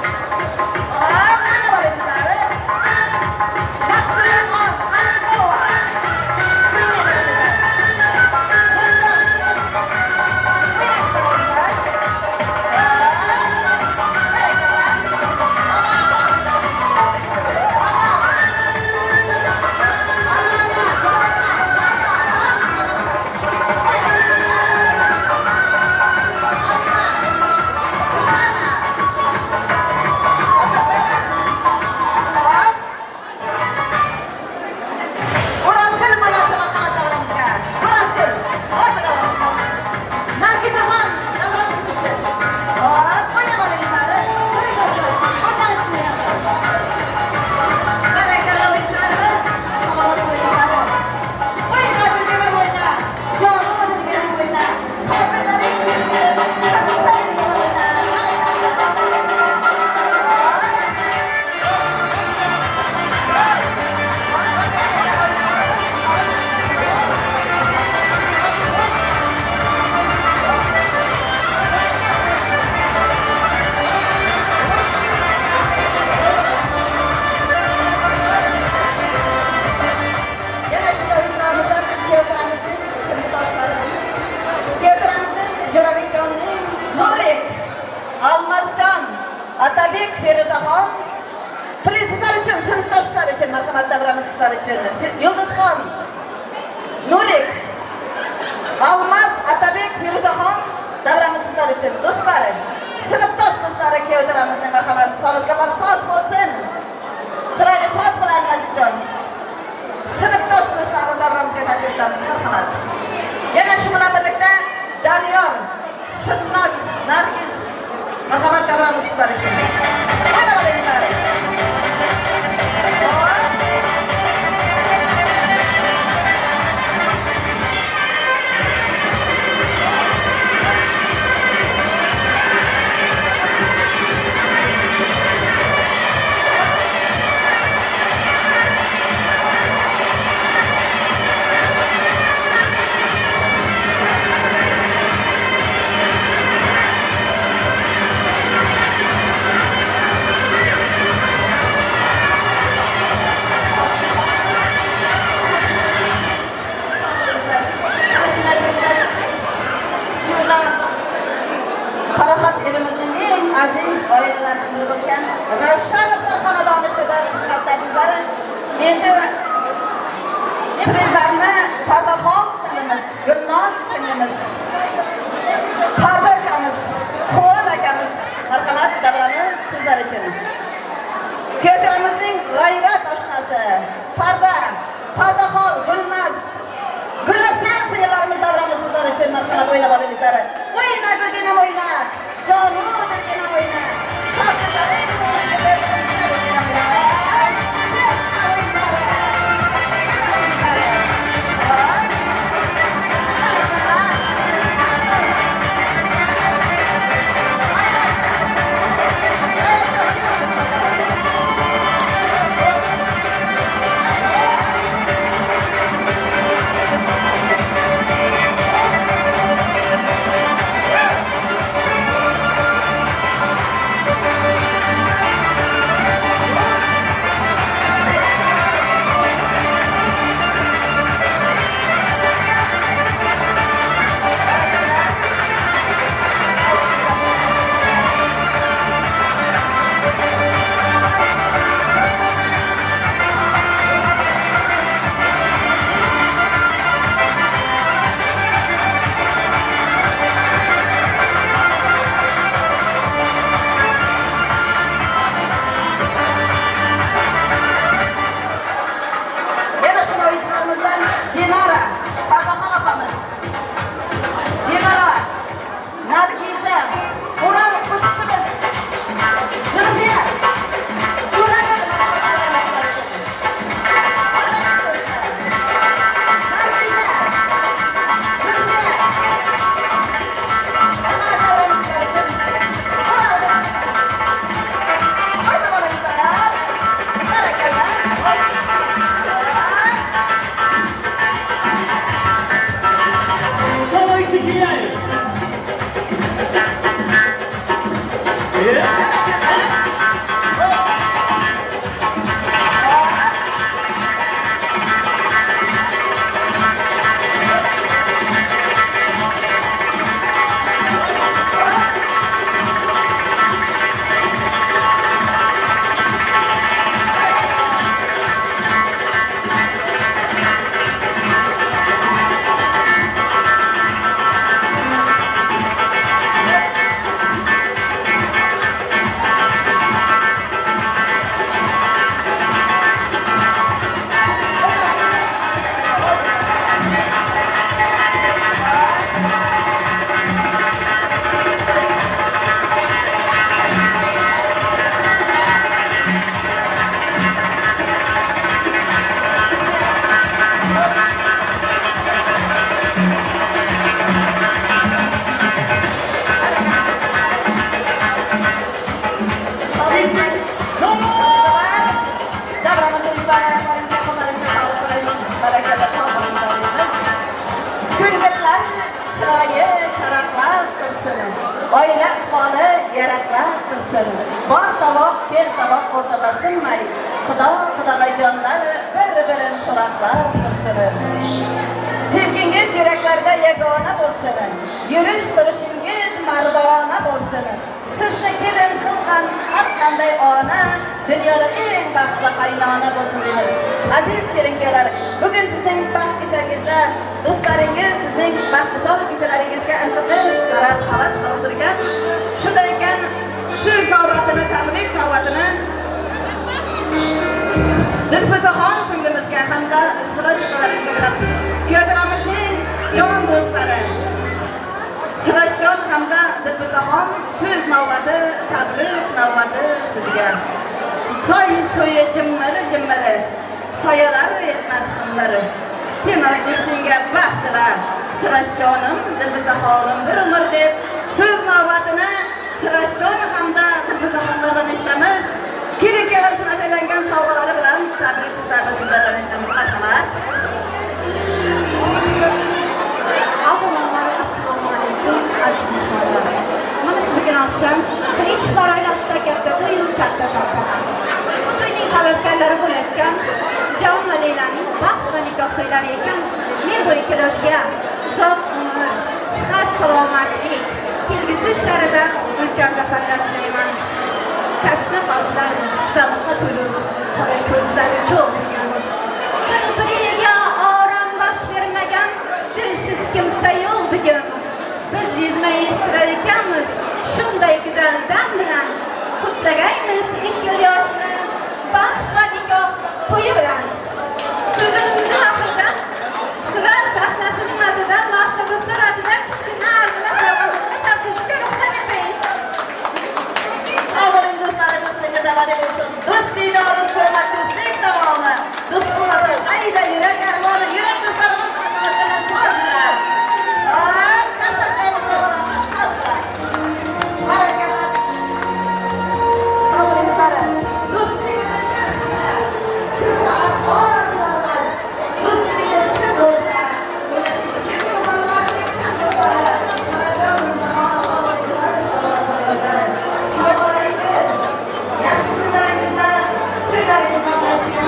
Atabek Feruzaxon prezidentlar uchun, sinfdoshlar uchun, marhamat davramiz sizlar uchun. Yulduzxon Nurik, Almas, Atabek Feruzaxon davramiz sizlar uchun. Do'stlar, sinfdosh do'stlari kuyovlarimizning marhamat solidgalar soz bo'lsin. Chiroyli soz bilan azizjon. Sinfdosh do'stlarni davramizga taklif etamiz, marhamat. Yana shu bilan birlikda Daniyor, Sunnat, Nargiz marhamat davramiz sizlar uchun. Mana olaylar. Oila ahvoli yaroqlar tursin. Bor tovoq, kel tovoq o'rtada sinmay, Xudoyjonlar bir-birini so'roqlar tursin. Sevgingiz yuraklarda yagona bo'lsin. Yurish turishingiz mardona bo'lsin. Sizni kelin qilgan har qanday ona dunyoda eng baxtli qaynona bo'lsin deymiz. Aziz kelinkalar, bugun sizning baxt kechangizda do'stlaringiz sizning baxtli kechalaringizga intiqib qarab havas qildirgan. Shunday ekan, so'z navbatini, tabrik navbatini Dilfuzaxon singlimizga hamda Sirojxonlarga beramiz. Kuyovlarimizning jon do'stlari Sirojjon hamda Dilfuzaxon so'z navbati, tabrik navbati sizga. Soy so'yi jimmari, soyalar yetmas kunlari. Sen do'stingga baxt tilar, Sirojjonim, Dilfuzaxonim bir umr deb so'z navbatini Sirojjon hamda Dilfuzaxonlardan eshitamiz. Kelinkalar uchun atalgan sovg'alari bilan tabrik so'zlarini sizlardan eshitamiz. Marhamat. Assalomu alaykum aziz mehmonlar. Mana shu bugun oqshom birinchi qor oilasida katta to'y katta. Bu to'yning sababkorlari bo'layotgan Jon va Leylaning baxt va nikoh to'ylari ekan. Men bu ikkalasiga uzoq umr, sihat, salomatlik, kelgusi ishlarida ulkan zafarlar tilayman. Tashna qalblar, zavqqa to'lib, qora ko'zlari cho'g'ilgan. Bir-biriga orom baxt bermagan dilsiz kimsa yo'q bugun. Biz yuzma eshitirar ekanmiz, shunday go'zal dam bilan qutlagaymiz 2 yoshni baxt va nikoh to'yi bilan. So'zimizni oxirida Siroj ashnasining madidan boshqa do'stlar atidan kichkina arzimas sovg'alarni topshirishga ruxsat eting. Avvalin do'stlar, do'stlarga zavod bo'lsin. Do'stlik dori hurmat, do'stlik davomi. Do'st bo'lmasa qayda yurak armoni, yurak do'stlarimiz qanotdan sozlar. Qashqaymiz sovg'alarni qazlar. Barakallah. Sovg'alar. Do'stligingizni berishinglar. Sizni asqor qilamiz. Do'stligingiz chin bo'lsa, chin bo'lmaslik chin bo'lsa. Yaxshi kunlaringizda, to'ylaringizda barchaga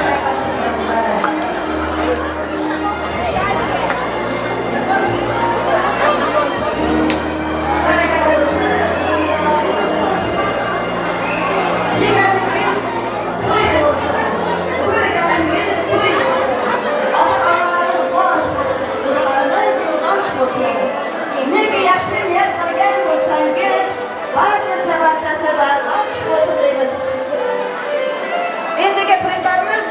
nega yaxshi niyat qilgan bo'lsangiz, barcha barchasi bardosh bo'lsin deymiz. Endigi prizlarimiz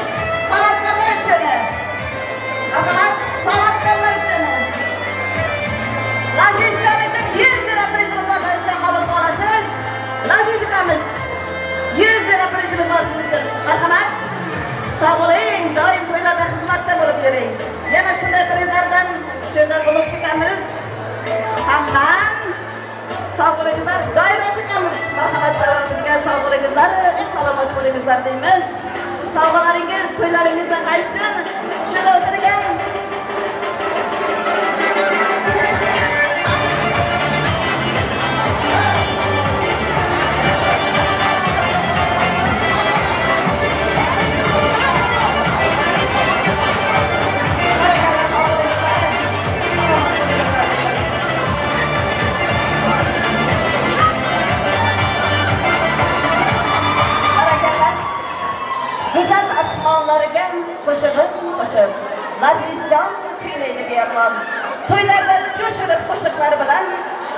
san'atkorlar uchun. Faqat san'atkorlar uchun. Laziz Jon uchun 100 lira prizimiz bor, qabul qilasiz. Laziz ukamiz 100 lira prizimiz bor siz uchun. Marhamat. Sog' bo'ling, doim to'ylarda xizmatda bo'lib yuring. Yana shunday prizlardan shunday bo'lib chiqamiz. Hamman sog' bo'lingizlar, doim chiqamiz. Marhamat, sizga sog' bo'lingizlar, salomat bo'lingizlar deymiz. Sovg'alaringiz, to'ylaringizda qaytsin. Shunda o'tirgan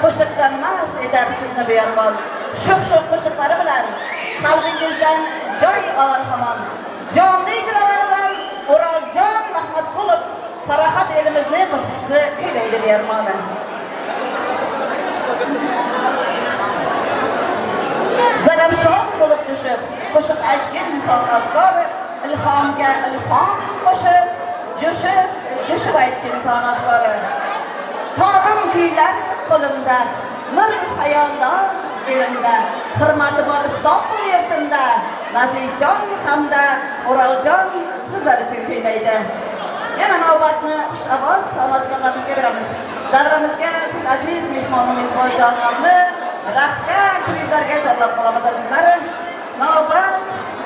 qo'shiqlanmas eder sizni bu yomon. Sho'x qo'shiqlari bilan qalbingizdan joy olar hamon. Jonli ijrolardan O'roljon Mahmudqulov Faroxat elimizning qo'shiqchisi kuylaydi bu yomon. Zalamshon bo'lib tushib, qo'shiq aytgan san'atkor ilhomga ilhom qo'shib, jo'shib aytgan san'atkor. Tobim kuylar qo'limda, nur xayollar elimda, hurmati bor Istanbul yurtimda, Nazizjon hamda O'roljon sizlar uchun kuylaydi. Yana navbatni xushovoz san'atkorlarimizga beramiz. Davramizga siz aziz mehmonimiz bor jonlarni raqsga, kurizlarga chorlab qolamiz azizlarim. Navbat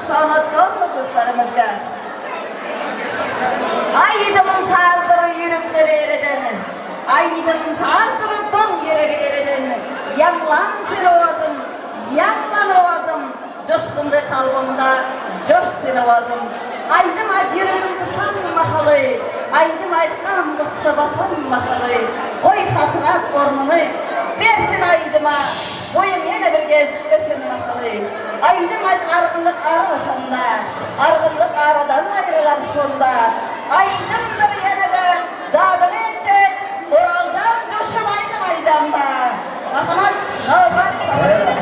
san'atkor do'stlarimizga. Aydım saldır yürüpleri eriden, aydım saldır don yürüge eriden. Yanlan seni ovazım, yanlan ovazım, coşkundu kalbimda, coş seni ovazım. Aydım ad yürügümdü sanmahalı, aydım aydım kıssa basanmahalı. Oy hasrat ornunu, versin aydıma, boyum yine bir kez ösünmahalı. Aydım ad argınlık araşanda, argınlık aradan ayrılan şunda. Aydındır yine de dağını edecek, O'roljon coşup aydım aydamba. Marhamat, navbat savaşacak.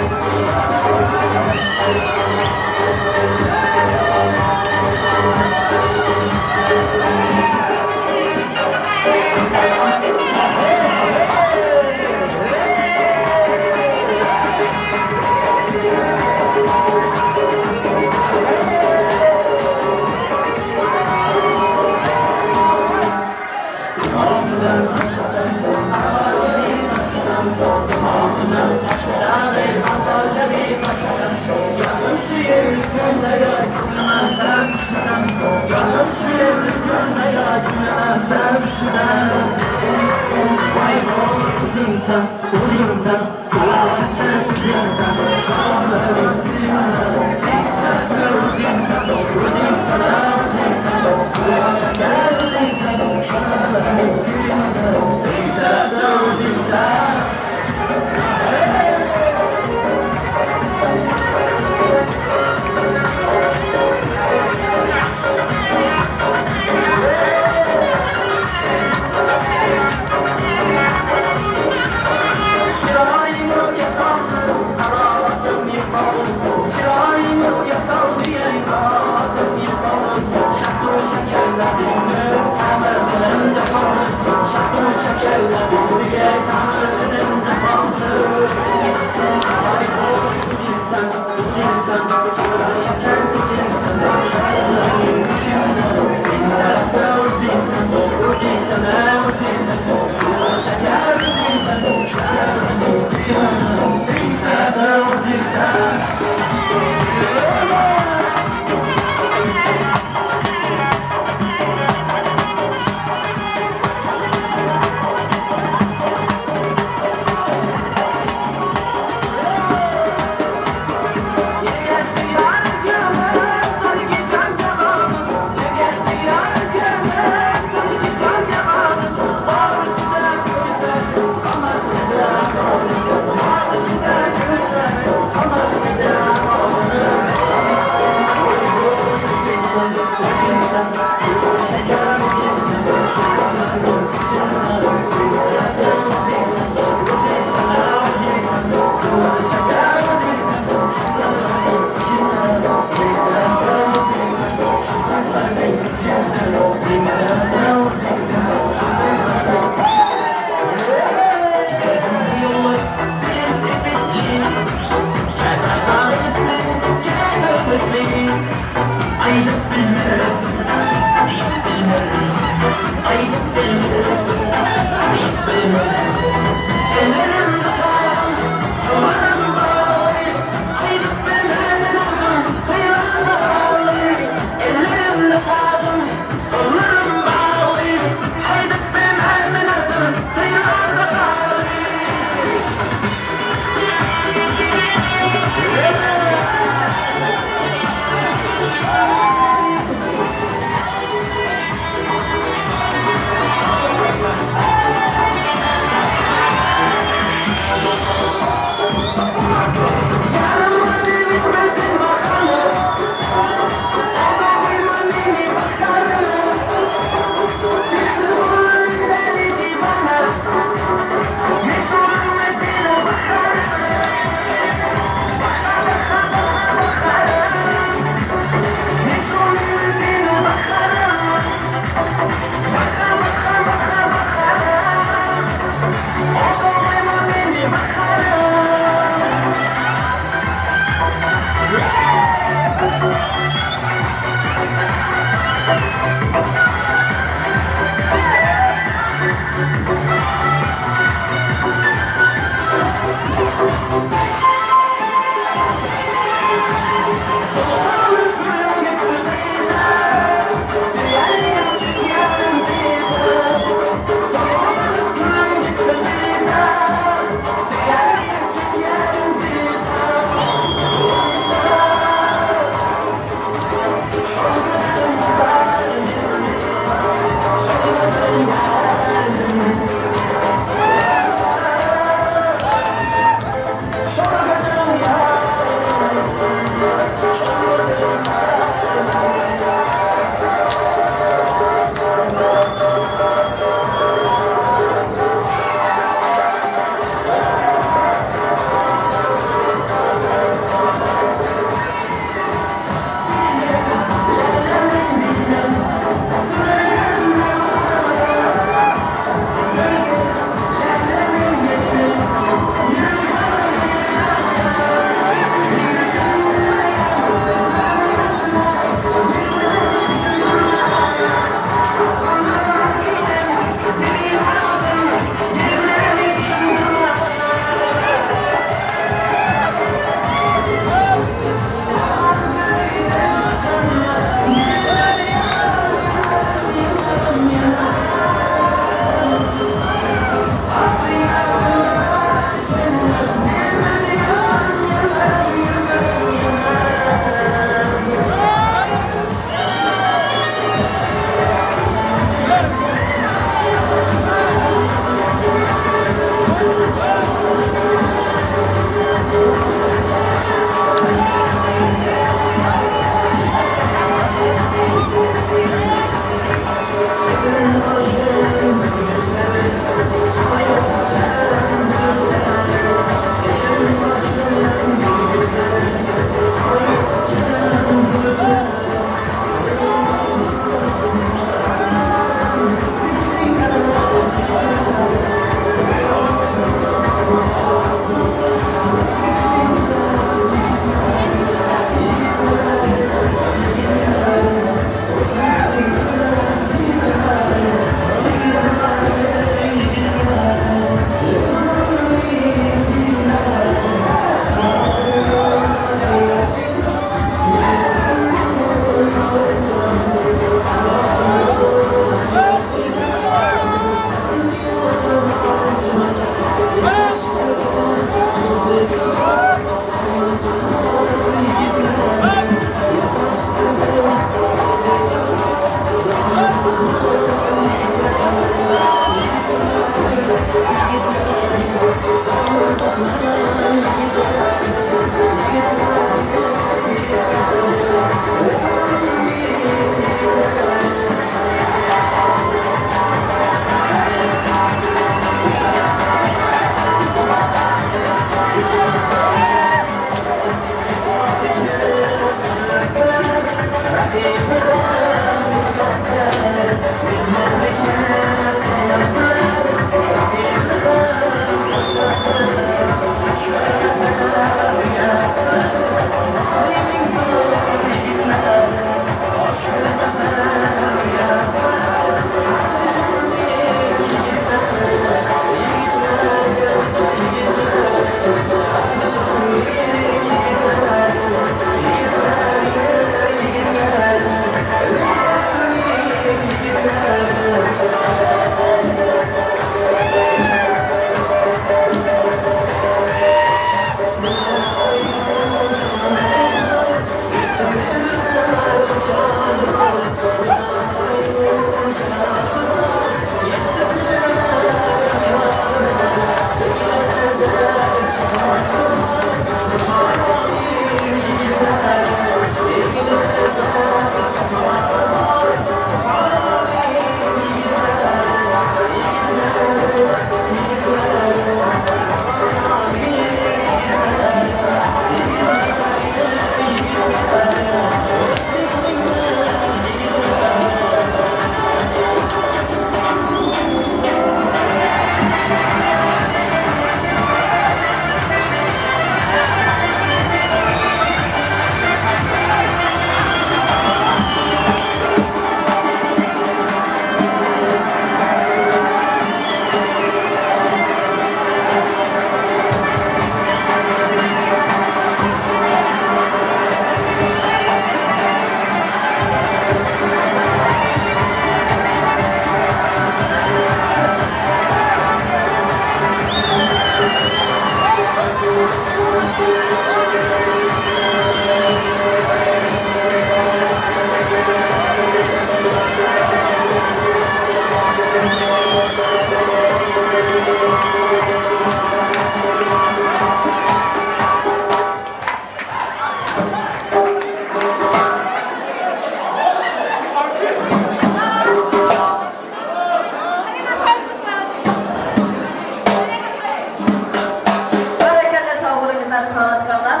Barakalla sog'lig'ingizlar, salomatliklar.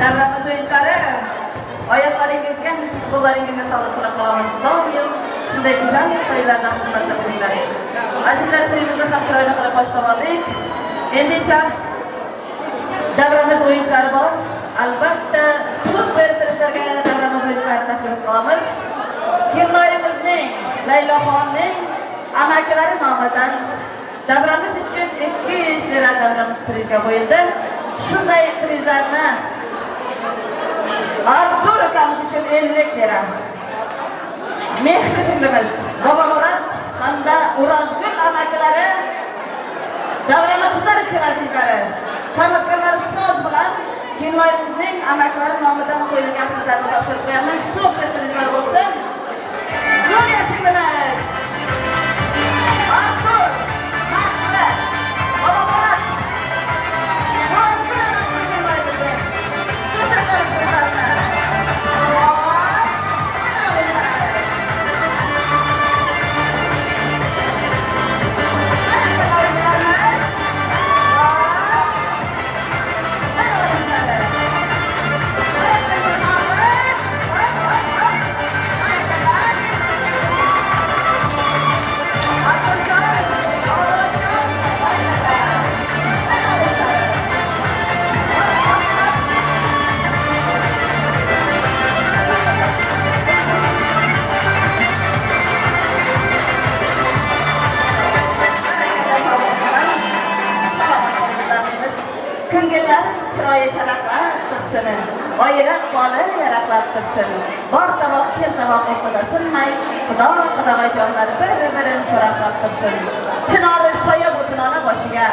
Darramiz o'yinchilari, oyoqlaringizga, qo'llaringizga sog'lik tilab qolamiz. Doim shunday go'zal to'ylarda xizmatda bo'linglar. Azizlar, to'yimizni ham chiroyli qilib boshladik. Endi esa davramiz o'yinchilari bor. Albatta, super tirishlarga davramiz o'yinchilarini taklif qilamiz. Kelinoyimizning, Layloxonning amakilari nomidan davramiz uchun 200 lira davramiz prizga qo'yildi. Shunday prizlarni Artur akamiz uchun 50 lira. Mehri singlimiz Bobomurod hamda Urazgul amakilari davramiz sizlar uchun azizlari. San'atkorlar so'z bilan kelinoyimizning amaklari nomidan qo'yilgan prizlarni topshirib qo'yamiz. Super prizlar bo'lsin. Gloria singlimiz Artur Mahmud Bobomurod Ko'ngillar chiroyi chalaqlar tursin, oila bola yaraqlab tursin. Bor tovoq kel tovoq o'qida sinmay, Xudo qudag'ayjonlar bir-birini so'raqlab tursin. Chinori soya bo'lsin ona boshiga,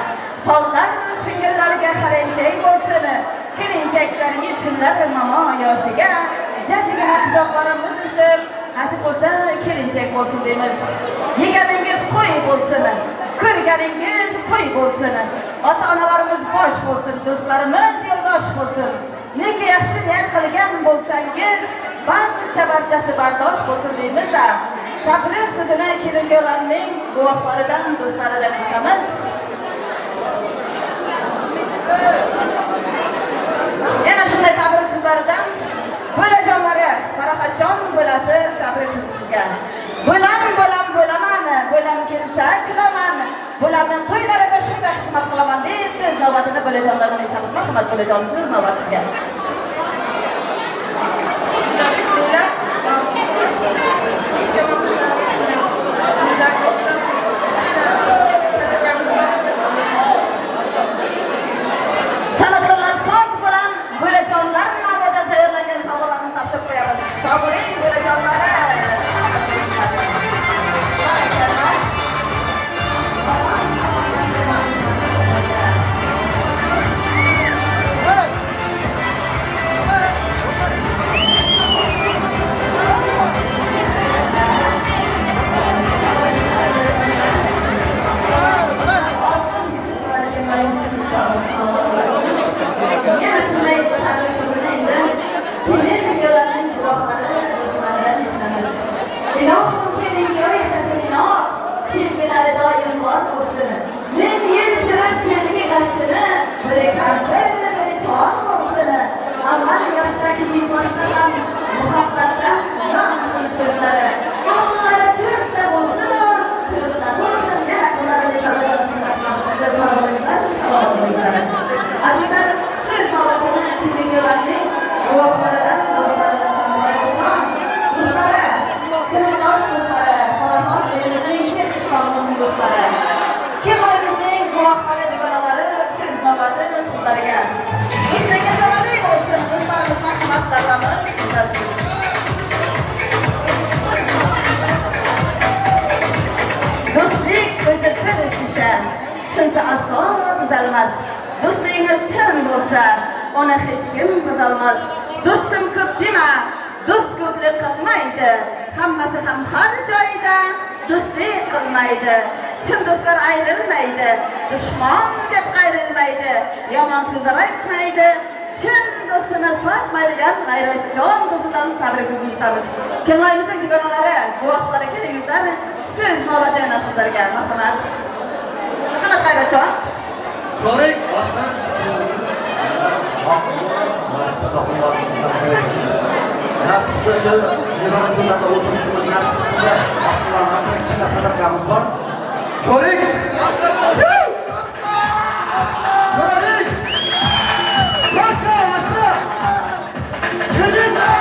tog'lar singillariga qarinchak bo'lsin. Kelinchaklar yetsinlar momo yoshiga. Jajigina chizoqlarimiz esa nasib bo'lsa kelinchak bo'lsin deymiz. Yeganingiz qo'y bo'lsin, ko'rganingiz to'y bo'lsin. Ota-onalarimiz bosh bo'lsin, do'stlarimiz yo'ldosh bo'lsin. Nega yaxshi niyat qilgan bo'lsangiz, barchasi bardosh bo'lsin deymiz-da. Tabrik so'zini kelin-kuyovlarning guvohlaridan, do'stlaridan eshitamiz. Yana shunday tabrik so'zlaridan bo'lajonlari, Faroxatjon bo'lasi tabrik so'zlariga. Bo'lam kelsa qilaman. Bularni to'ylarida shunday xizmat qilaman deb siz navbatini bo'lajonlardan eshitamiz. Marhamat bo'lajon, siz navbatingizga. San'atkorlar so'z bilan bo'lajonlar nomidan tayyorlangan savollarni topshirib qo'yamiz. Sabring bo'lajonlari. chin bo'lsa, ona hech kim buzolmas. Do'stim ko'p dema, do'st ko'plik qilmaydi. Hammasi ham har joyda do'stlik qilmaydi. Chin do'stlar ayrilmaydi, dushman deb qayrilmaydi, yomon so'zlar aytmaydi. Chin do'stini sotmaydigan G'ayratjon do'stidan tabrik so'zlaymiz. Kelmayimizning dugonalari, guvohlari kelingizlar. Siz navbat yana sizlarga marhamat. Marhamat G'ayratjon. Ko'rik, boshqa. Nasib qilsa, yig'ilib kunlarda o'tirishimiz nasib qilsa, boshqalarga kichkina talablarimiz bor. Ko'rik, boshlab qo'ying. Ko'rik. Boshqa, boshqa. Yigitlar!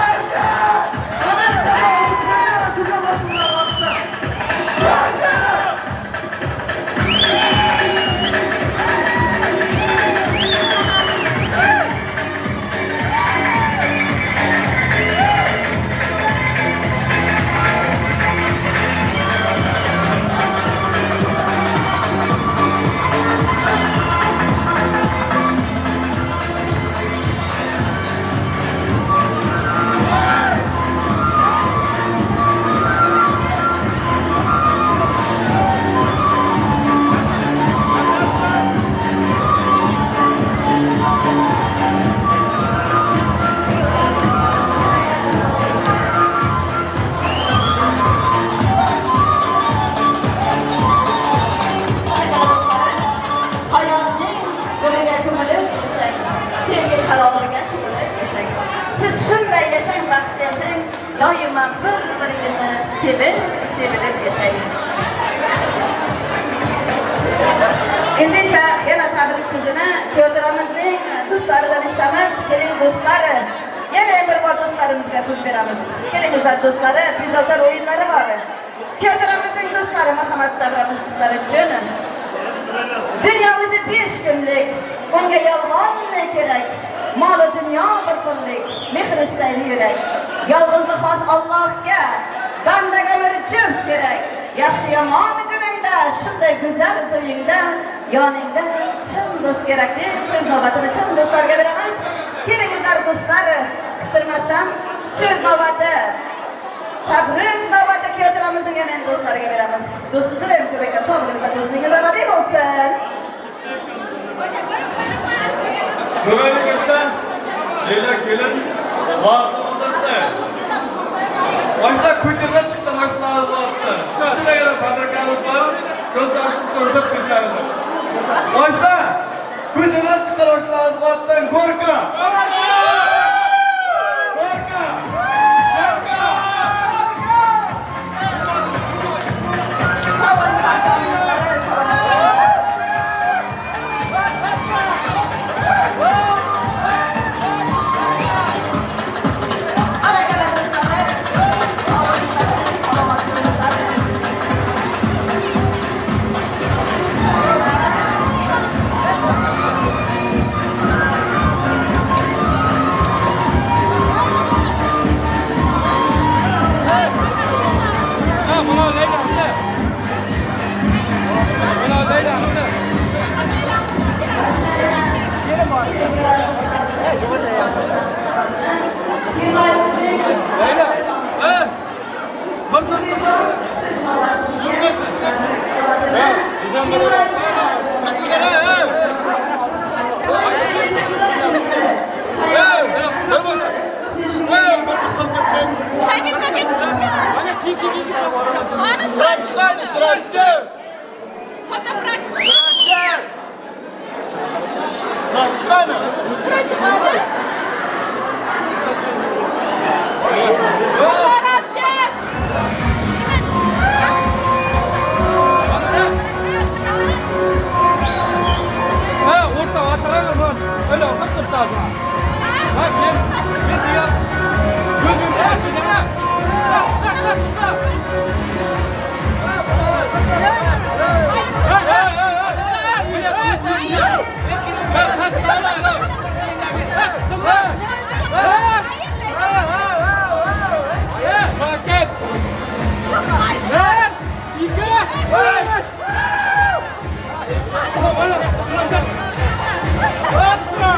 Doyman bir-biringizni sevilib yashaying. Endi esa yana tabrik so'zini Ko'tiramizning do'stlaridan eshitamiz. Keling do'stlari, yana bir bor do'stlarimizga so'z beramiz. Kelingizlar do'stlari, pizzochar o'yinlari bor. Ko'tiramizning do'stlari, marhamat davramiz sizlar uchun. Dunyo o'zi 5 kunlik, unga yolg'on ne kerak? Mol dunyo bir kunlik, mehr istaydi yurak. Yolg'izlik xos Allohga, bandaga bir juft kerak. Yaxshi yomon kuningda, shunday go'zal to'yingda, yoningda chin do'st kerak deb so'z navbatini chin do'stlarga beramiz. Kelingizlar do'stlar, kutirmasdan so'z navbati, tabrik navbati Ko'tiramizning yana do'stlariga beramiz. Do'stchilik ko'p ekan, sog'lig'ingizda do'stingiz abadiy bo'lsin. Ko'raylik yoshlar, kelin, vaqtimizni. Boshda ko'chaga chiqdi mashinalar bordi. Kichkinagina padarkamiz bor, cho'ntagingizni ko'rsatib qo'ysangiz. Boshda ko'chaga chiqdi mashinalar bordan Gorka. Let's go!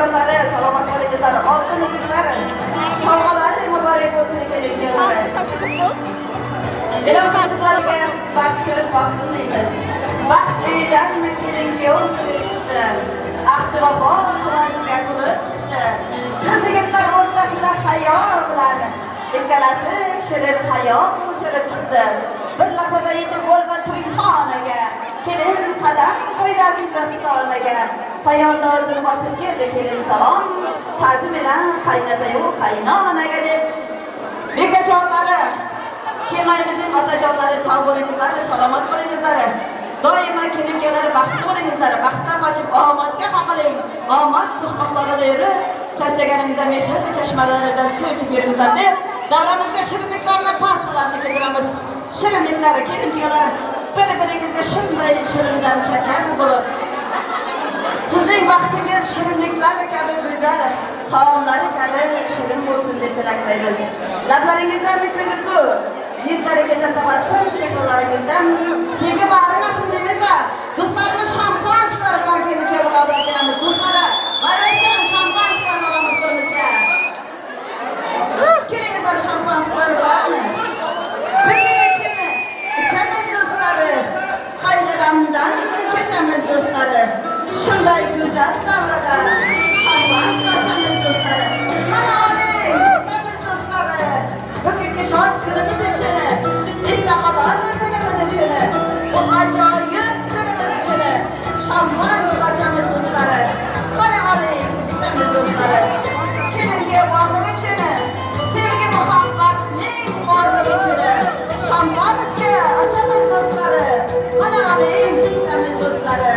onajonlari, salomat bo'lingizlar. Oltin uzuklar, sovg'alar muborak bo'lsin kelinglar. Ilohim sizlarga baxt kelib qolsin deymiz. Baxt uydan kelin-kuyov kirishdi. Ahdi vafo quvonchga to'lib chiqdi. Qiz yigitlar o'rtasida hayo bilan ikkalasi shirin hayot surib chiqdi. Bir lahzada yetib bo'lma to'yxonaga, kelin qadam qo'ydi aziz ostonaga. Payonda o'zini bosib keldi kelin salom, ta'zim bilan qaynota-yu qaynonaga deb. Bekajonlari, kelmayimizning otajonlari sog' bo'lingizlar, salomat bo'lingizlar. Doimo kelin-kuyovlar baxtli bo'lingizlar. Baxtdan qochib omadga qoqiling. Omad suhbatlarida yurib, charchaganingizni mehr chashmalaridan suv ichib yuringizlar deb davramizga shirinliklarni, pastalarni keltiramiz. Shirinliklar, kelin-kuyovlar bir-biringizga shunday shirindan shakar bo'lib, sizning vaqtingiz shirinliklar kabi go'zal, taomlari kabi shirin bo'lsin deb tilaklaymiz. Lablaringizdan kulgu, yuzlaringizdan tabassum, chehralaringizdan sevgi bag'rimasin deymizda. Do'stlarimiz shampansklar bilan kelin-kuyovga qabul qilamiz. Do'stlar, Marvajon shampansklar olamiz qo'limizga. Kelingizlar shampansklar bilan. İçemiz dostları, hayradamdan keçemiz dostları. Şunday güzel davrada, şampans kaçamiz dostları. Hadi olayım, içemiz dostları. Bugünkü şart günümüz için, istakalar günümüz için, bu acayip günümüz için, şampans kaçamiz dostları. Hadi olayım, içemiz dostları. Kelin-kuyov varlık için, sevgi muhabbatning varlık için, şampanska açamiz dostları. Hadi olayım, içemiz dostları.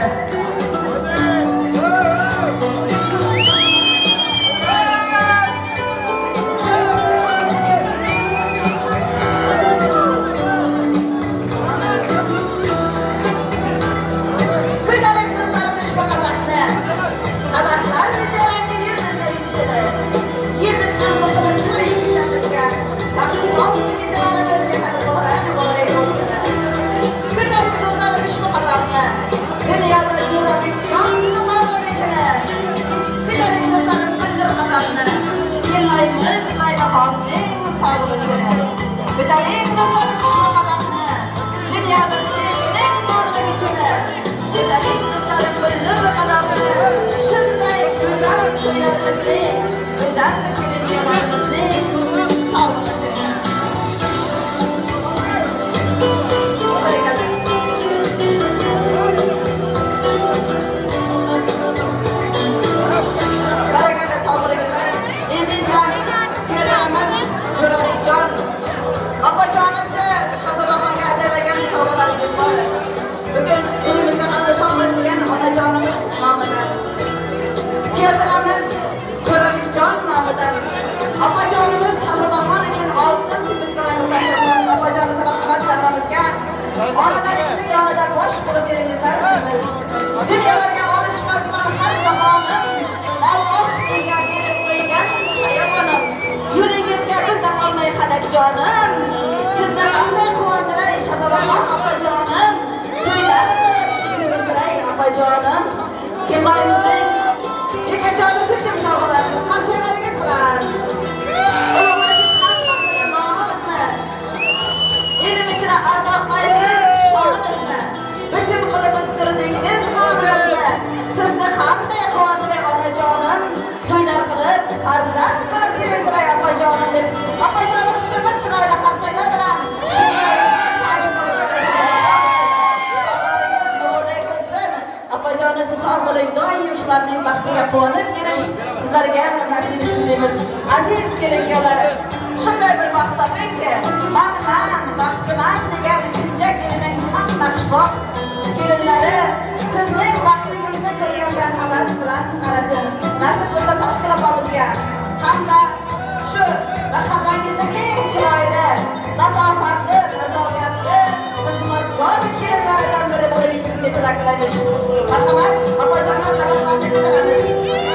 Apajonimiz Shahzodaxon uchun oltin sumkalarni tashlaymiz. Apajonimiz marhamat davramizga onalaringizning yonida bosh bo'lib yuringizlar deymiz. Dunyolarga olishmasman har jahonim, Alloh menga berib qo'ygan hayotim. Yo'lingizga o'tib olmay halak jonim. Sizni qanday quvontiray Shahzodaxon opajonim. To'ylar qilib sevintiray opajonim. Kelmayimizning bekajonimiz uchun sovg'alarni qarsalaringiz bilan. Sizni qanday quvontiray onajonim, to'ylar qilib, farzand ko'rib sevintiray opajonim deb. Opajonim sizga bir chiroyli qarsaklar bilan opajoningiz sog' bo'ling, doim shularning baxtiga quvonib yurish sizlarga nasib etsin deymiz. Aziz kelin-kuyovlar, shunday bir vaqt topingki, man baxtliman degan kunja kelining hamma qishloq kelinlari sizning vaqtingizni ko'rgandan havas bilan qarasin. Nasib bo'lsa tashkilotlarimizga hamda shu mahallangizdagi eng chiroyli, latofatli, nazokatli, xizmatkor kelinlaridan biri bo'lib yetishishga tilaklaymiz. Marhamat, opajonim qadamlarni ko'taramiz.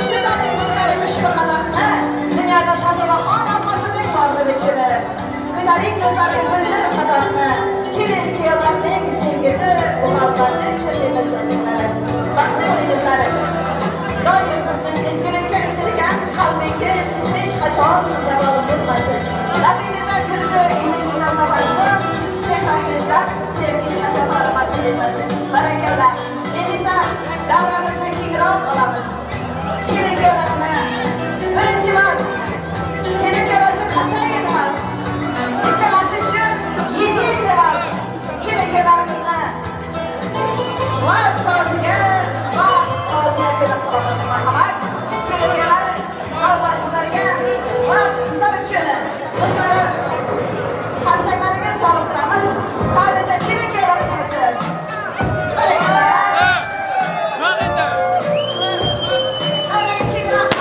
Sizlarning do'stlarimiz shu qadamni dunyoda Shahzodaxon opasining borligi uchun. Sizlarning do'stlaring bildir qadamni kelin-kuyovlarning sevgisi, muhabbati uchun deymiz. Baxtli bo'lingizlar. Doim bizning ezgulikka Kalbingiz hech qachon zavol bo'lmasin. Labingizdan kulgu izingizdan tabassum, chehrangizdan sevgi shakarlamasin demasin. Barakallah. Endi esa davramizni kengroq olamiz. Kelinkalarni birinchi emas, kelinkalar uchun qat'iy emas. Ikkalasi uchun yetil emas. Kelinkalarimizni vaz soziga kelib qolamiz. Marhamat. Kelinkalar sizlarga va sizlar uchun do'stlari qarsaklariga solib turamiz. Sadaqacha kelinkalarimizni barakallah. Amin.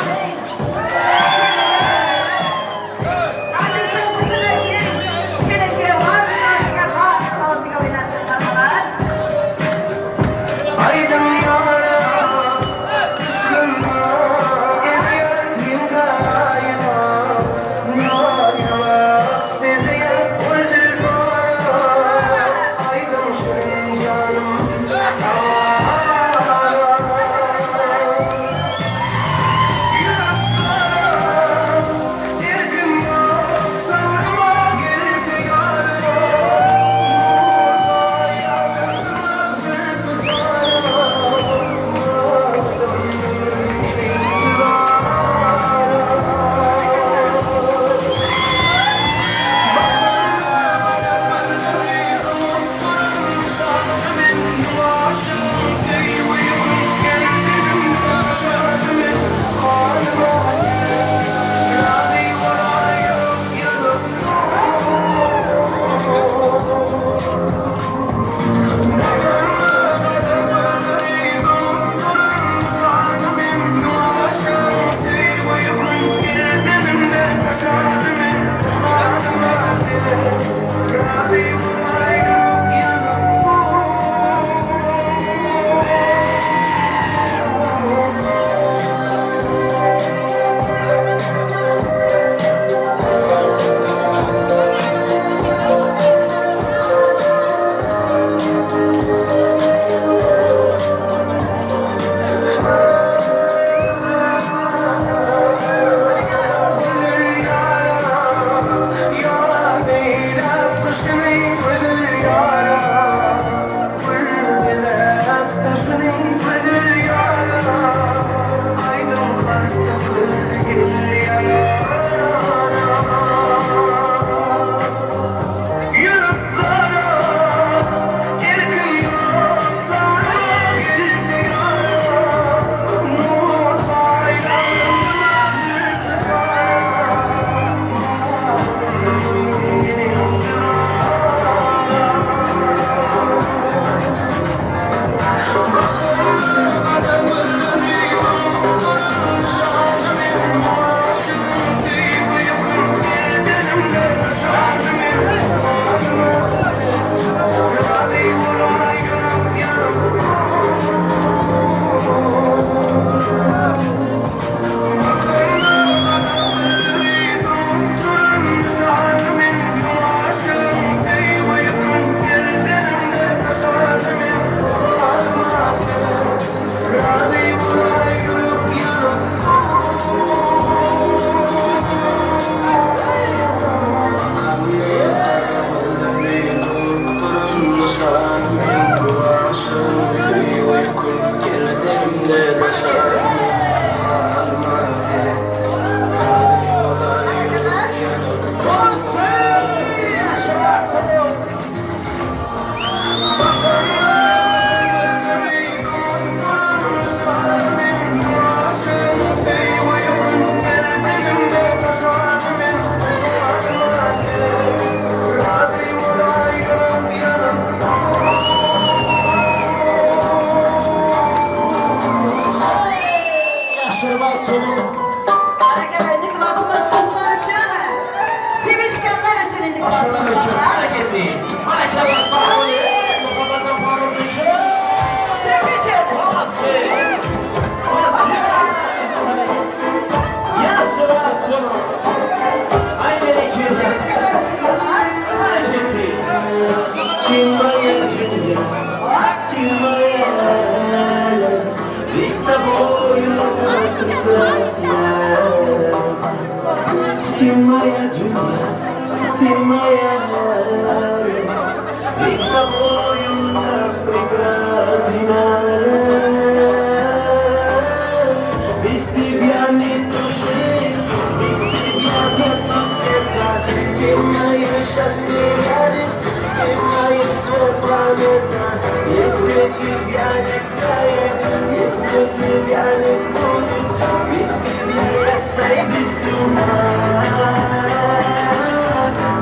моя счастливая радость, ты моя свой планета. Если тебя не станет, если тебя не будет, без тебя я сойду с ума.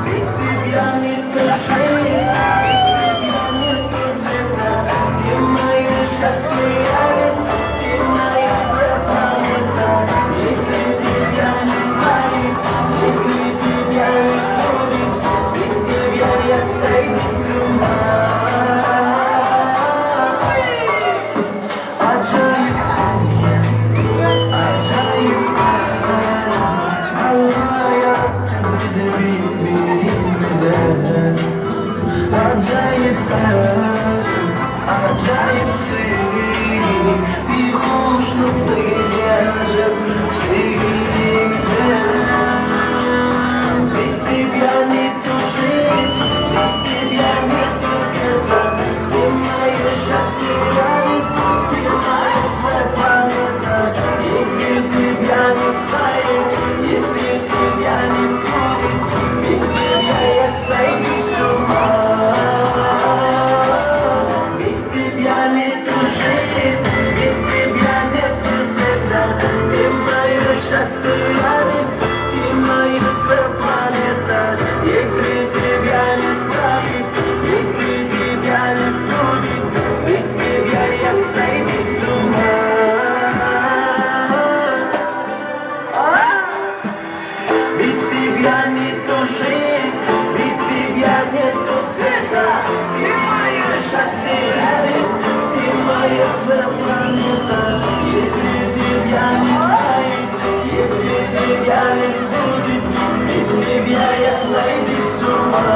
Без тебя нет жизни, без тебя нет света. Ты моя счастливая радость, ты моя свой планета. Если тебя не станет, если тебя не будет, без тебя я сойду с ума. Если тебя не будет, без тебя я сойду с ума.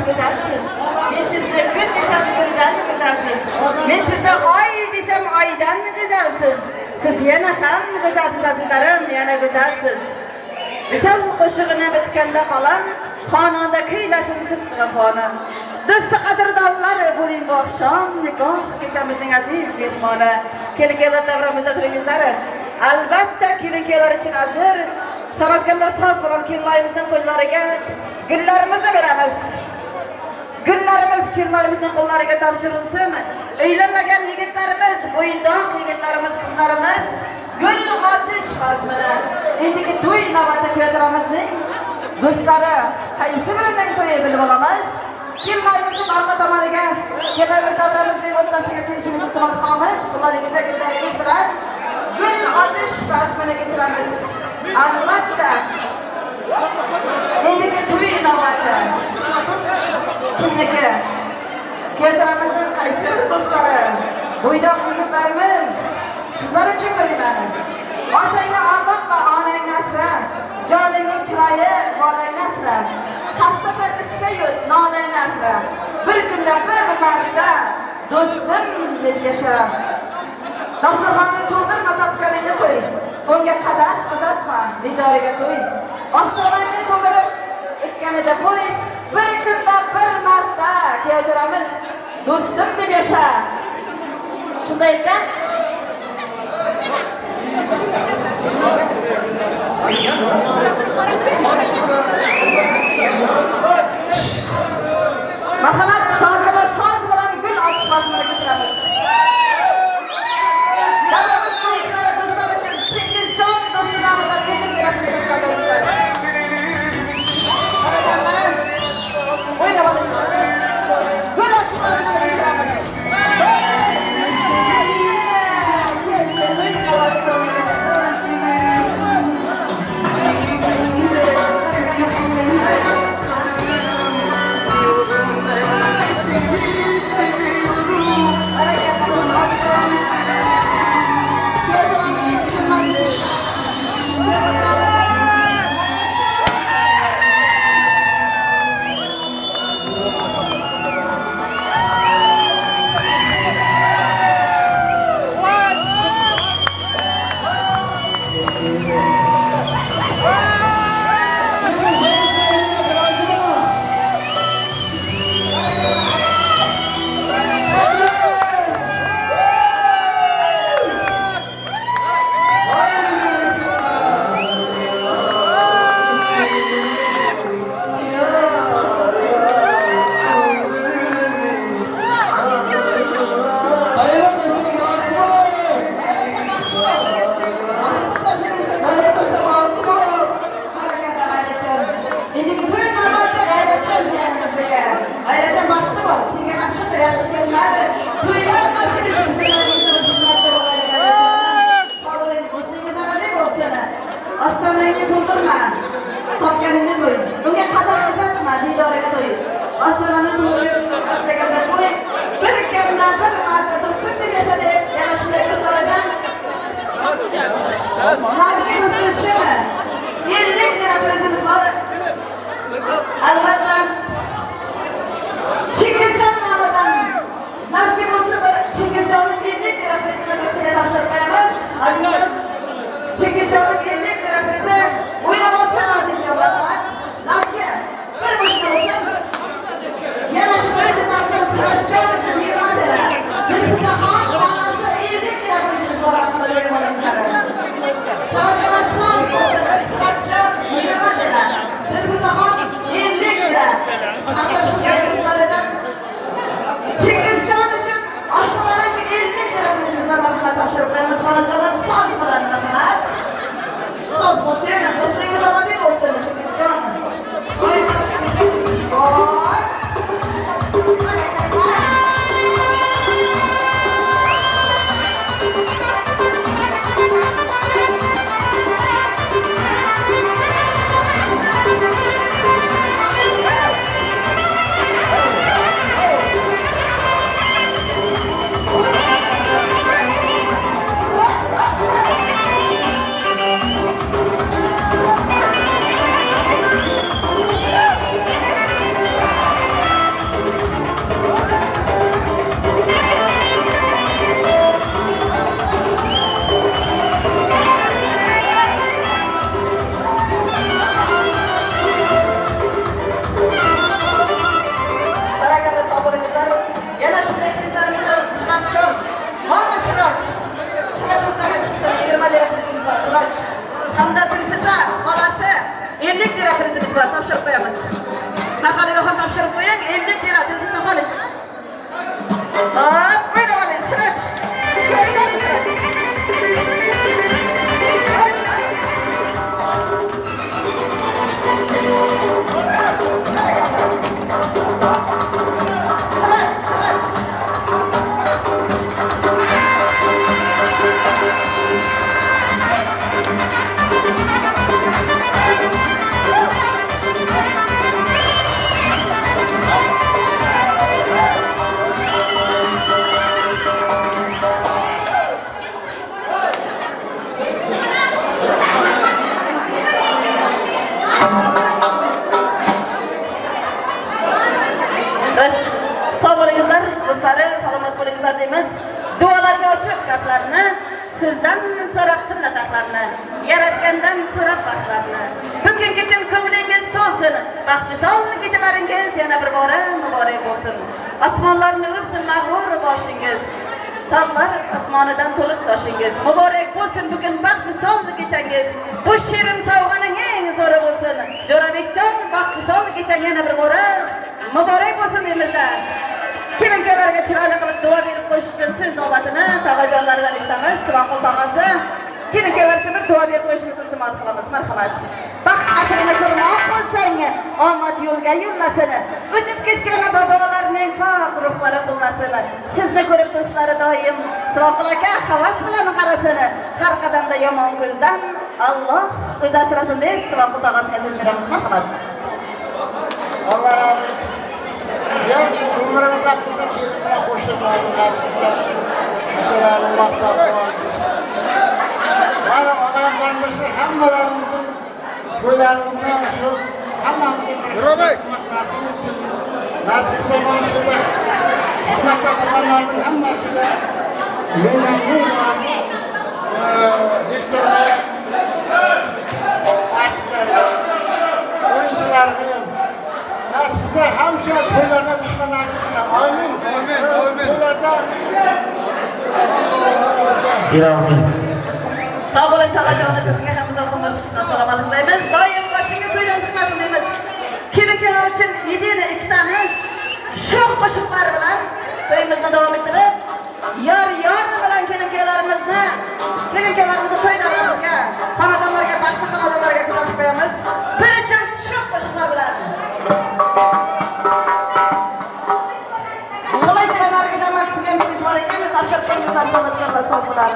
güzelsiz. Ben sizde gün desem günden mi güzelsiz? Ben sizde ay desem aydan mı güzelsiz? Siz yana hem güzelsiz azizlerim, yana güzelsiz. Sen koşuğuna bitkende kalan, xonanda kuylasin sıtkıga xona. Do'sti qadrdonlar, bo'ling bu oqshom nikoh kechamizning aziz mehmoni. Kelin-kuyovlar davramizda turingizlar. Albatta kelin-kuyovlar uchun hozir san'atkorlar soz bilan kelinlarimizning qo'llariga gullarimizni beramiz. Gullarimiz kelinlarimizning qo'llariga topshirilsin. Uylanmagan yigitlarimiz, bo'yindoq yigitlarimiz, qizlarimiz gul otish bazmini endigi to'y navbati kuyadiramizning do'stlari qaysi birining to'yi bilib olamiz. Kelinlarimizning orqa tomoniga, kelin davramizning o'rtasiga kelishingizni iltimos qilamiz. Qo'llaringizda gullaringiz bilan gul otish bazmini kechiramiz. Albatta endigi to'y navbati kimniki? Kuyadiramizning qaysi bir do'stlari, bo'ydoq yigitlarimiz sizlar uchunmi deyman? Otangni ardoqla, onangni asra, joningning chiroyi bolangni asra. Xastasan ichga yut, nolangni asra. Bir kunda bir marta do'stim deb yasha. Dasturxonni to'ldirma, topganingni qo'y. Unga qadah uzatma, didoriga to'y. Ostonangni to'ldirib o'tganida qo'y. Bir kunda bir marta kuydiramiz, do'stim deb yasha. Shunday ekan, marhamat, san'atkorlar soz bilan gul otishmasini kechiramiz. Davramiz qo'yichlari do'stlar uchun Chingizjon do'sti nomidan endi kerakli tashlaydilar. O'ynab gul otishmasini kechiramiz. Biz sog' bo'lingizlar, do'stlari, salomat bo'lingizlar deymiz. Duolarga ochiq gaplarni, sizdan so'rab tillataqlarni, yaratgandan so'rab baxtlarni. Bugungi kun ko'nglingiz to'lsin, baxtvisol kechalaringiz yana bir bora muborak bo'lsin. Osmonlarni o'psin mag'rur boshingiz. Tog'lar osmonidan to'lib toshingiz. Muborak bo'lsin bugun baxtvisol kechangiz. Bu shirin sovg'aning eng zo'ri bo'lsin. Jo'rabekjon, baxtvisol kechang yana bir bora muborak bo'lsin deymizda. Kelinkalarga chiroyli qilib duo berib qo'yish uchun so'z navbatini tog'ajonlaridan eshitamiz. Sivoqul tog'asi kelinkalar uchun bir duo berib qo'yishingizni iltimos qilamiz. Marhamat. Baxt qadrini ko'rmoq bo'lsang, omad yo'lga yo'llasin. O'tib ketgan bobolarning pok ruhlari qo'llasin. Sizni ko'rib do'stlari doim Sivoqul aka havas bilan qarasin. Har qadamda yomon ko'zdan Alloh o'zi asrasin deb Sivoqul tog'asiga so'z beramiz. Marhamat. Allah razı olsun. Ya umrimiz hakkısa kelimine koşturmayı nasip etsin. Mesela Allah'tan var. Bana ağalarımızı hammalarımızın köylerimizden şu hammamızın nasip etsin. Nasip etsin konuşturdu. Hizmette kalanların hammasıyla yönlendir var. Diktorlar, artistler, oyuncular nasipse hamşe köylerine düşme nasipse. Amin. Amin. Sağ olun tağacanı sizga ham uzoqimiz salomatlik tilaymiz. Doim boshingiz to'ydan chiqmasin deymiz. Kelinkalar uchun yedina ikkitani sho'x qo'shiqlar bilan to'yimizni davom ettirib, yor bilan kelinkalarimizni to'ylarimizga, xonadonlarga, baxtli xonadonlarga kuzatib qo'yamiz. Birinchi sho'x qo'shiqlar bilan. Nima ichganlarga ham aksiga mehmon ekan, topshiriq qo'yinglar, san'atkorlar so'z bilan.